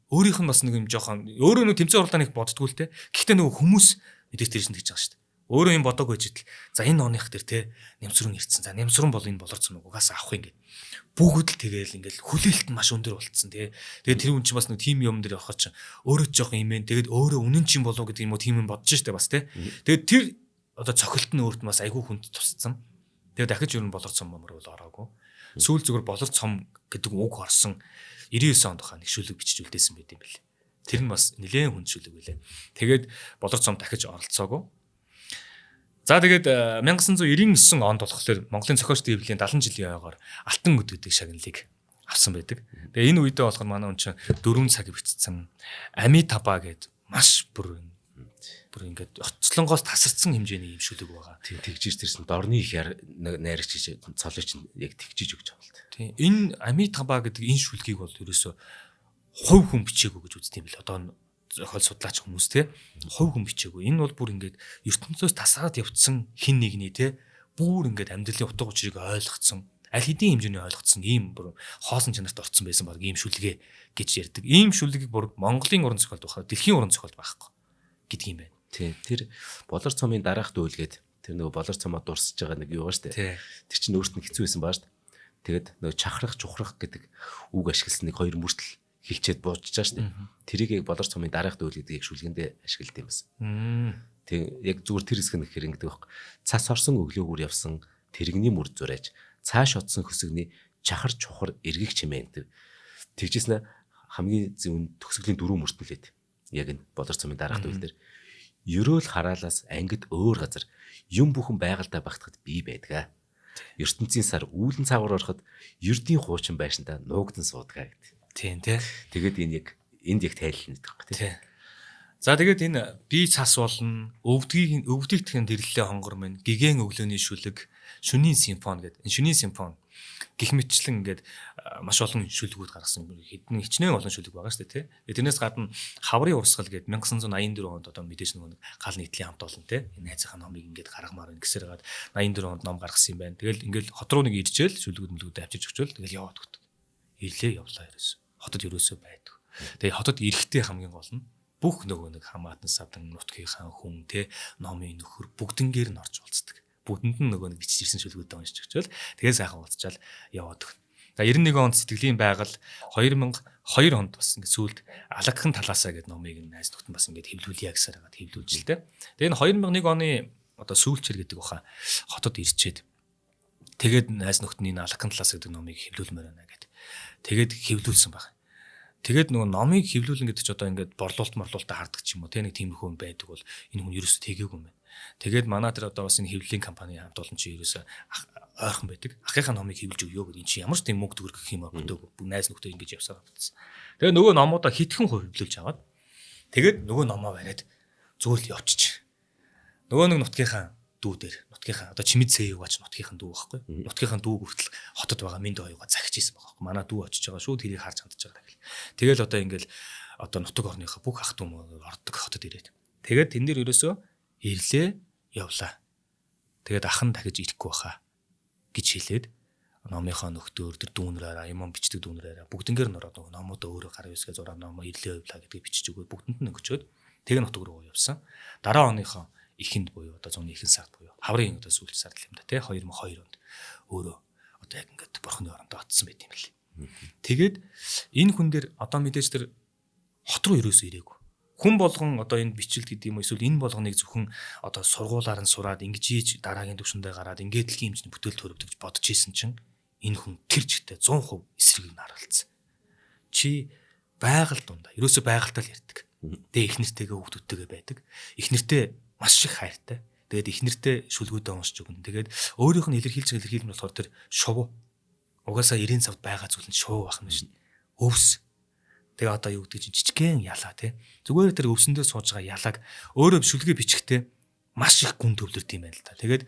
Speaker 2: өөрийнх нь бас нэг юм жоохон өөрөө нэг тэмцээн уралдаан их боддггүй л те. Гэхдээ нөгөө хүмүүс мэдээж тэрсэн гэж байгаа шүү дээ. Өөрөө юм бодоагүй жидэл. За энэ оных дээр те нэмсрүүн ирсэн. За нэмсрүүн бол энэ болорт цом угаас авах юм гээд. Бүгд л тэгээл ингээл хүлээлт нь маш өндөр болцсон те. Тэгээд тэр хүн чинь бас нэг тим юм дээр явахаар чинь өөрөө жоохон имэн. Тэгээд өөрөө үнэн чинь болов гэдэг юм уу тим юм бодож штэ бас те. Тэгээд тэр одоо цохилт нь өөрт нь бас айгүй хүнд тусцсан. Тэгээд дахиж ер нь болорт цом мөр бол ороогүй. Сүүл зүгээр болорт цом гэдэг үг орсон 99 онд хаа нэг шүлэг бичиж үлдээсэн байт юм бэл. Тэр нь бас нэлээд хүнд шүлэг байлаа. Тэгээд болорт цом дахиж оролцоогүй. За тэгээд 1999 онд болохоор Монголын зохиолч дэвлийн 70 жилийн ойгоор Алтан өд гэдэг шагналыг авсан байдаг. Тэгээ энэ үедээ болохоор манай хүн чинь 4 цаг бичсэн Амитаба гэдэг маш бүр ингээд оцлонгоос тасарсан хэмжээний юм шүлэг байгаа.
Speaker 1: Тийм тэгжиж тэрсэн дорны их найрагч цолооч яг тэгжиж өгч байгаа л та.
Speaker 2: Тийм энэ Амитаба гэдэг энэ шүлгийг бол ерөөсө хувь хүн бичээгүй гэж үздэг юм бэл. Одоо зохиол судлаач хүмүүс те хувь хүн бичээгүй. Энэ бол бүр ингээд ертөнцөөс тасгаад явцсан хин нэгний те бүр ингээд амьдралын утга учирыг ойлгоцсон аль хэдийн хэмжээний ойлгоцсон ийм бүр хоосон чанарт орцсон байсан баг ийм шүлгээ гэж ярьдаг. Ийм шүлгийг бүр Монголын уран зохиолд бахаа дэлхийн уран зохиолд байхгүй гэдэг юм байна.
Speaker 1: Тийм тэр болор цомын дараах дүүлгээд тэр нөгөө болор цомоо дурсаж байгаа нэг юу ба штэ. Тэр чинь өөрт нь хэцүү байсан баа штэ. Тэгээд нөгөө чахрах чухрах гэдэг үг ашигласан нэг хоёр мөртөл хилчээд буучжаа штэ. Тэрийг болор цомын дараах дүүл гэдгийг шүлгэндээ ашигладаг юм байна. Тийм яг зүгээр тэр хэсэг нэхэр ингэдэг байхгүй. Цас орсон өглөөгөр явсан тэрэгний мөр зураач цааш одсон хөсөгний чахар чухар эргэх чимээ энэ. Тэгжсэн хамгийн зөв төгсгөлийн дөрөв мөртөлээд яг энэ болор цомын дараах дүүл дээр ерөөл хараалаас ангид өөр газар юм бүхэн байгальтай багтахад бий байдаг. ертөнцийн сар үүлэн цаагуур ороход ердийн хуучин байшинда нуугдан суудгаа гэдэг.
Speaker 2: Тийм тий.
Speaker 1: Тэгээд энд яг тайлхна гэдэг юм тий.
Speaker 2: За тэгээд энэ бие цас болно, өвдгийг тхэн дэрлэлээ хонгор мэн, гигэн өглөөний шүлэг, шөнийн симфон гэдэг. Энэ шөнийн симфон гих мэтчлэн ингээд маш олон шүлгүүд гаргасан хэдэн хичнээн олон шүлэг байгаа шүү дээ тий. Тэрнээс гадна хаврын урсгал гэдэг 1984 онд одоо мэдээж нэг гал нийтлийн хамт олон тий. Энэ найзынхаа номыг ингээд гаргамаар байна гэсээр гад 84 онд ном гаргасан юм байна. Тэгэл ингээд хот руу нэг иржээл шүлгүүд авчиж өгчөөл тэгэл яваад өгдөг. Ирлээ явлаа ерөөсөө. Хотод ерөөсөө байдаг. Тэгээ хотод ирэхдээ хамгийн гол нь бүх нөгөө нэг хамаатан садан нутгийнхаа хүн те номын нөхөр бүгднгээр нь орж уулздаг. Бүгдэнд нь нөгөө нэг бичиж ирсэн шүлгүүдээ уншиж өгчөөл тэгээ сайхан уулзчаал яваад өгнө. За 91 онд сэтгэлийн байгаль 2002 онд бас ингээд сүүлд алагхан талаасаа гэдэг номыг найз нөхдөд бас ингээд хэвлүүлье гэсээр хагаад хэвлүүлж л те. Тэгээ энэ 2001 оны одоо сүүлчэр гэдэг баха хотод ирчээд тэгээд найз нөхдөний энэ алагхан талаас гэдэг номыг хэвлүүлмээр байна гэд. Тэгээд хэвлүүлсэн баг. Тэгээд нөгөө номыг хэвлүүлэн гэдэг ч одоо ингээд борлуулалтаа харддаг ч юм уу те нэг тиймэрхүү юм байдаг бол энэ хүн ерөөсөө тэгээгүй юм байна. Тэгээд манай тэр одоо бас энэ хэвлэлийн компани хамт олон чи ерөөсөө ойрхон байдаг. Ахыхаа номыг хэвлэж өгөө гэдэг. Энд чи ямар ч тийм мөнгө төгрөх гэх юм аа бодоогүй. Бүх найз нөхдөд ингэж явсаар байна. Тэгээд нөгөө номуудаа хитгэн хувь хэвлүүлж аваад тэгээд нөгөө номоо бариад зөөл явчих. Нөгөө нэг нутгийнхаа дүү дээр нутгийнхаа одоо чимэд цээгаач нутгийнхаа дүү байхгүй. Нутгийнхаа дүү хүртэл хотод байгаа минь дооёгоо загч ийсэн байгаа байхгүй. Манай дүү очиж байгаа шүү тэрийг харж хандж байгаа гэл. Тэгэл одоо ингээл одоо нутаг орныхаа бүх ах дүү ордог хотод ирээд. Тэгээд тэн дээр ерөөсөө ирлээ явлаа. Тэгээд ах нь дахиж ирэхгүй баха гэж хэлээд номынхоо нөхдөр тэр дүүнрээрээ юм бичдэг дүүнрээрээ бүгднгээр нь ороод номуудаа өөрөө гар үсгээ зураг ном ирлээ хувлаа гэдгийг бичиж өгөөд бүгдэнд нь өгчөөд тэг нутаг руу явсан. Дараа оныхоо эхэнд буюу одоо зуны ихэнх сард буюу хаврын одоо сүүлч сард юм да тий 2002 онд өөрөө одоо яг ингээд бурхны орондоо очсон байт юм лээ. Тэгээд энэ хүн дээр одоо мэдээж тэр хот руу ерөөсөө ирээгүй. Хүн болгон одоо энэ бичлэлт гэдэг юм эсвэл энэ болгоныг зөвхөн одоо сургуулаар нь сураад ингэж ийж дараагийн төвшөндөө гараад ингээд дэлхийн хэмжээний бүтээл төрөвдөж бодож ийсэн чинь энэ хүн тэр жигтэй 100% эсрэг нь харгалцсан. Чи байгаль дундаа ерөөсөө байгальтай л ярьдаг. Тэгээ их нэртэйгээ хүүхдүүдтэйгээ байдаг. Их нэртэй маш их хайртай. Тэгээд их нэртэй шүлгүүдээ уншиж өгнө. Тэгээд өөрийнх нь илэрхийлж болохоор тэр шувуу. Угаасаа 90 цавд байгаа зүйл нь шувуу байх юм шин. Өвс. Тэгээ одоо юу гэдэг чинь жижигхэн ялаа тий. Зүгээр тэр өвсөндөө сууж байгаа ялааг өөрөө шүлгээ бичихтэй маш их гүн төвлөрд юм байна л да. Тэгээд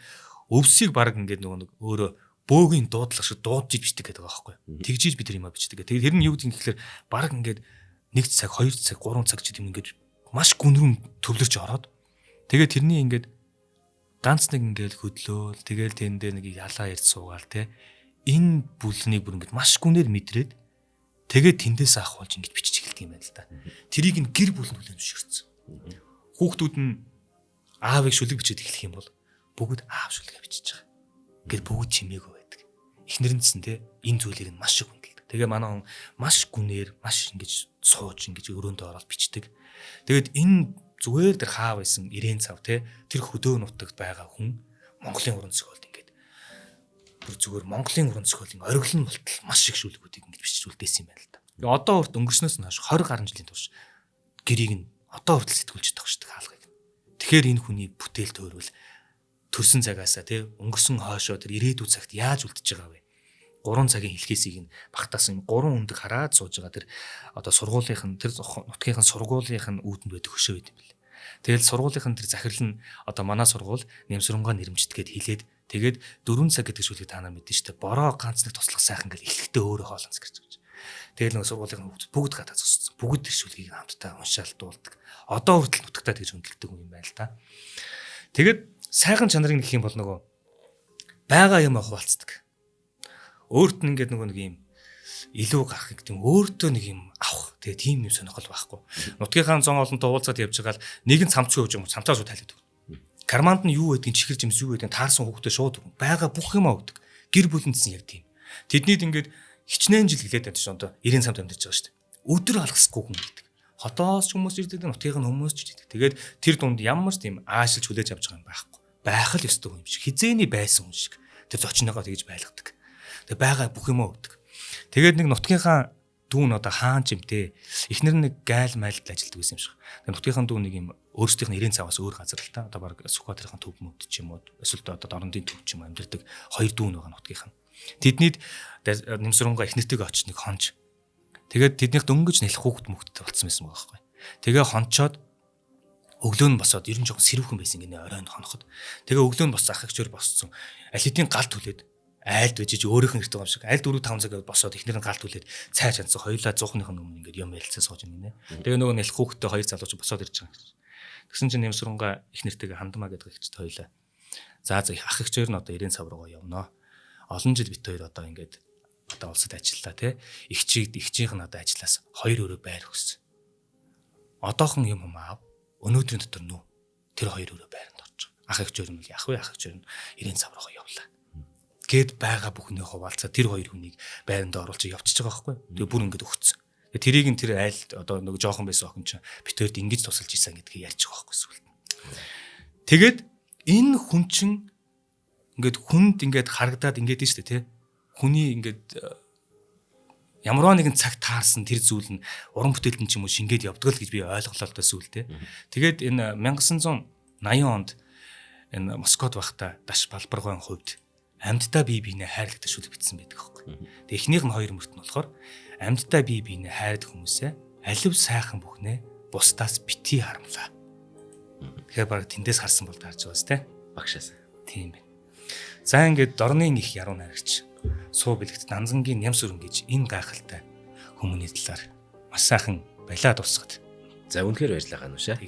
Speaker 2: өвсийг баг ингээд нөгөө нэг өөрөө бөөгийн дуудлага шиг дуудаж бичдэг гэдэг байгаа байхгүй. Тэгжиж бид тэр юм бичдэг. Тэгээд тэр нь юу гэдэг юм гэхээр баг ингээд 1 цаг, 2 цаг, 3 цаг ч юм ингээд маш гүнрэн төвлөрч ороод тэгээд тэрний ингээд ганц нэг ингээд хөдлөөл тэгээд тэндээ нэг ялаа ирд суугаал тий. Энэ бүлнийг бүр ингээд маш гүнээр мэдрээд тэгээд тэндээс ахуулж ингэж бичиж эхэлдэг юм байна л да. Тэрийг нь гэр бүл нь зөвшөөрсөн. Хүүхдүүд нь аавыг шүлэг бичиж эхлэх юм бол бүгд аав шүлгээ бичиж байгаа. Ингээд бүгд чимээгүй байдаг. Эхнэрэнцэн те энэ зүйлийг нь маш их хүндэлдэг. Тэгээ манай хүн маш гүнээр маш ингэж сууж ингэж өрөөндөө ороод бичдэг. Тэгээд энэ зүгээр тэр хаа байсан 90 цав те тэр хөдөө нутагт байгаа хүн Монголын уран зохиолд ингээд бүр зүгээр Монголын уран зохиолын ориглон болтол маш их шүлгүүдийг ингэж бичиж үлдээсэн юм байна л да. Тэгээ одоо урт өнгөрснөөс нь хойш 20 гаруй жилийн турш гэрийг нь одоо хүртэл сэтгүүлж тавьчихдаг хаалгыг. Тэгэхээр энэ хүний бүтээл төөрвөл төрсэн цагаасаа тий өнгөрсөн хойшоо тэр ирээдүйн цагт яаж үлдчихэж байгаа вэ? 3 цагийн хэлхээсийг нь багтаасан 3 өндөг хараад сууж байгаа тэр одоо сургуулийнх нь тэр нутгийнх нь сургуулийнх нь үүдэнд байдаг хөшөө байт юм бэл. Тэгэл сургуулийнх нь тэр захирал нь одоо манай сургууль Нямсрунгаа нэрмжтгээд хилээд тэгээд 4 цаг гэдэг шүлгийг та нар мэдэн штэ бороо ганц нэг туслах сайхан гэл эхлэхдээ өөрөө хоолонц гэж байна. Тэгэл нэг сургуулийн хүмүүс бүгд гадаа зогссон. Бүгд тэр шүлгийг хамтдаа уншаал дуулдаг. Одоо хүртэл нутагтаа тэгж хөндлөдөг юм байна л да. Тэгээд сайхан чанарыг нэх юм бол нөгөө байгаа юм хуваалцдаг. Өөрт нь ингээд нөгөө нэг юм илүү гарах гэдэг юм өөртөө нэг юм авах. Тэгээ тийм юм сонирхол байхгүй. Нутгийнхаа зон олонтой уулзаад явж байгаа л нэг нь цамцгүй явж байгаа цамцаа шууд тайлаад өгнө. Карманд нь юу байдгийг чихэр жимс юу байдгийг таарсан хүүхдээ шууд өгнө. Бага бүх юм өгдөг. Гэр бүлэнцэн яг тийм. Тэднийд ингээд хичнээн жил гэлээд байна шүү дээ. 90 цамд амьдарч байгаа шүү дээ. Өдөр алгасгүй хүн гэдэг. Хотоос хүмүүс ирдэг, нутгийн хүмүүс ч ирдэг. Тэгээд тэр дунд ямар ч тийм аашилж хүлээж авч байгаа юм байхгүй. Байх л ёстой юм шиг. Хизээний байсан хүн шиг. Тэр зочныгоо тэгж байлгадаг. Тэгээ байгаа бүх юм өгдөг. Тэгээд нэг нутгийнхаа дүүн одоо хаан ч юм те. Эхнэр нэг гайл майлд ажилтдаг байсан юм шиг. Тэгээд нутгийнхаа дүүн нэг юм өөрсдийнх нь 90 цаваас өөр газар л та. Одоо баг Сүхбаатарын төв мөд ч юм уу. Эсвэл одоо Дорнодын төв ч юм амьдэрдэг 2 дүүн байгаа нутгийнх нь. Тэднийд Нямсрунгаа эхнэртэйгээ очиж нэг хонж. Тэгээд тэднийх дөнгөж нэлэх хүүхэд мөхөдтэй болсон байсан байгаа байхгүй. Тэгээ хончоод өглөө нь босоод ер нь жоохон сэрүүхэн байсан гинэ оройн хоноход. Тэгээ өглөө нь бос ах ихчээр босцсон. Алидийн галт хүлээд айлд бижиж өөрийнх нь ирдэг юм шиг. Айл 4-5 цаг босоод эхнэр нь галт хүлээд цай чанцсан. Хоёулаа зуухныхын өмнө ингээд юм ярилцсан сууж байна гинэ. Тэгээ нөгөө нэлэх хүүхэдтэй хоёр залууч босоод ирж байгаа. Тэгсэн чинь Нямсрунгаа эхнэртэйгээ хандмаа гэдэг ихчтэй хоёулаа. За ах ихчээр нь одоо 90 цав руугаа явнаа. Олон жил бит хоёр одоо ингээд одоо улсад ажиллаа тий. Ихчийнх нь одоо ажиллаас 2 өрөө байр өгсөн. Одоохон юм аав өнөөдрийн дотор нүү тэр 2 өрөө байранд орж байгаа. Ах ихчээр нь яах вэ? Ах ихчээр нь 90 цав руугаа явлаа. Гэт байгаа бүхнээ хуваалцаа тэр 2 хүнийг байранд оруулж явчихж байгаа байхгүй. Тэгээ бүр ингээд өгцөн. Тэгээ тэрийг нь тэр айл одоо нэг жоохон байсан охин чинь битэрд ингэж тусалж исэн гэдгийг ярьж байгаа байхгүй сүлд. Тэгээд энэ хүн чинь ингээд хүнд ингээд харагдаад ингээд нь шүү дээ тий. Хүний ингээд ямарваа нэгэн цаг таарсан тэр зүйл нь уран бүтээлд нь ч юм уу шингээд явдаг л гэж би ойлголоо л да сүултээ. Тэгээд энэ 1980 онд энэ Москвад байхдаа Даш Балбаргойн хувьд амьдтай бие биенээ хайрлагдаг шүлэг бичсэн байдаг аахгүй. Тэгээд эхнийх нь 2 мөрт нь болохоор амьдтай бие биенээ хайрдаг хүмүүсээ алив сайхан бүхнээ бусдаас бити харамлаа. Тэгэхээр баг тэндээс харсан бол таарч байгаас те.
Speaker 1: Багшаас.
Speaker 2: Тийм байна. За ингээд дорны их яруу найрагч суу бэлэгт Данзангийн Нямсүрэн гэж энэ гайхалтай хүмүүний талаар маш сайхан балиа дуусгад.
Speaker 1: За үнэхээр баярлалаа ганушаа.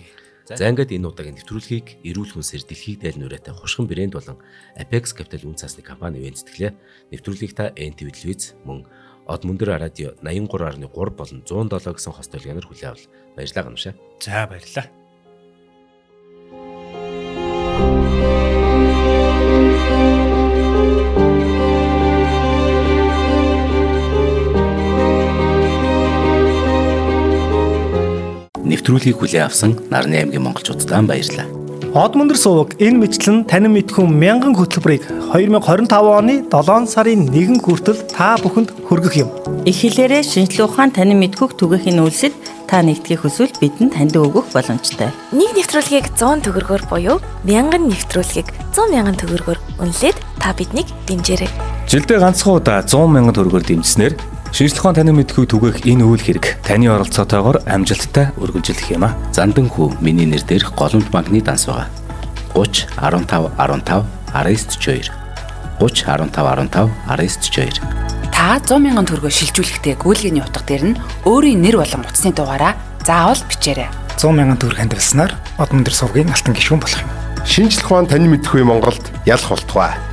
Speaker 1: За За ингээд энэ удаагийн нэвтрүүлгийг эрүүл хүнсээр дэлхийд дээл нүрээтэй хушгин брэнд болон Apex Capital үн цасны компани ивэн зэтгэлээ. Нэвтрүүлгийг та NTV телевиз мөн Од Мөндөр радио 83.3 болон 107 гэсэн хост толгойноор хүлээн авал баярлалаа гамшаа.
Speaker 2: За баярлалаа.
Speaker 1: Нэвтрүүлгийг хүлээн авсан Нарны аймгийн монголчуудад баярлалаа.
Speaker 6: Од Мөндөр суваг энэ мэтлэн танин мэдхүн 1000 хөтөлбөрийг 2025 оны 7 сарын 1 хүртэл та бүхэнд хүргэх юм.
Speaker 7: Их хэлээрээ шинжлэх ухаан танин мэдхүг түгээхийн үйлсэд та нэгтгэх хүсвэл бидэнд таньд өгөх боломжтой.
Speaker 8: Нэг нэвтрүүлгийг 100 төгрөгөөр буюу 1000 нэвтрүүлгийг 100,000 төгрөгөөр үнэлээд та биднийг дэмжээрэй.
Speaker 2: Жилдээ ганцхан удаа 100,000 төгрөгөөр дэмжснээр шинжлэх ухаан танин мэдхүг түгээх энэ үйл хэрэг таны оролцоотойгоор амжилттай үргэлжлэх юм а.
Speaker 1: Зандан хүү миний нэр дээрх голомт банкны данс байгаа. 30 15 15 1942 30 15 15 1942.
Speaker 9: Та 100,000 төгрөгөөр шилжүүлэхдээ гүйлгээний утга дээр нь өөрийн нэр болон утасны дугаараа заавал бичээрэй.
Speaker 6: 100,000 төгрөг хандвалснаар Од Мөндөр сувгийн алтан гишүүн болох юм.
Speaker 10: Шинжлэх ухаан танин мэдхгүй Монголд ялах болтугай.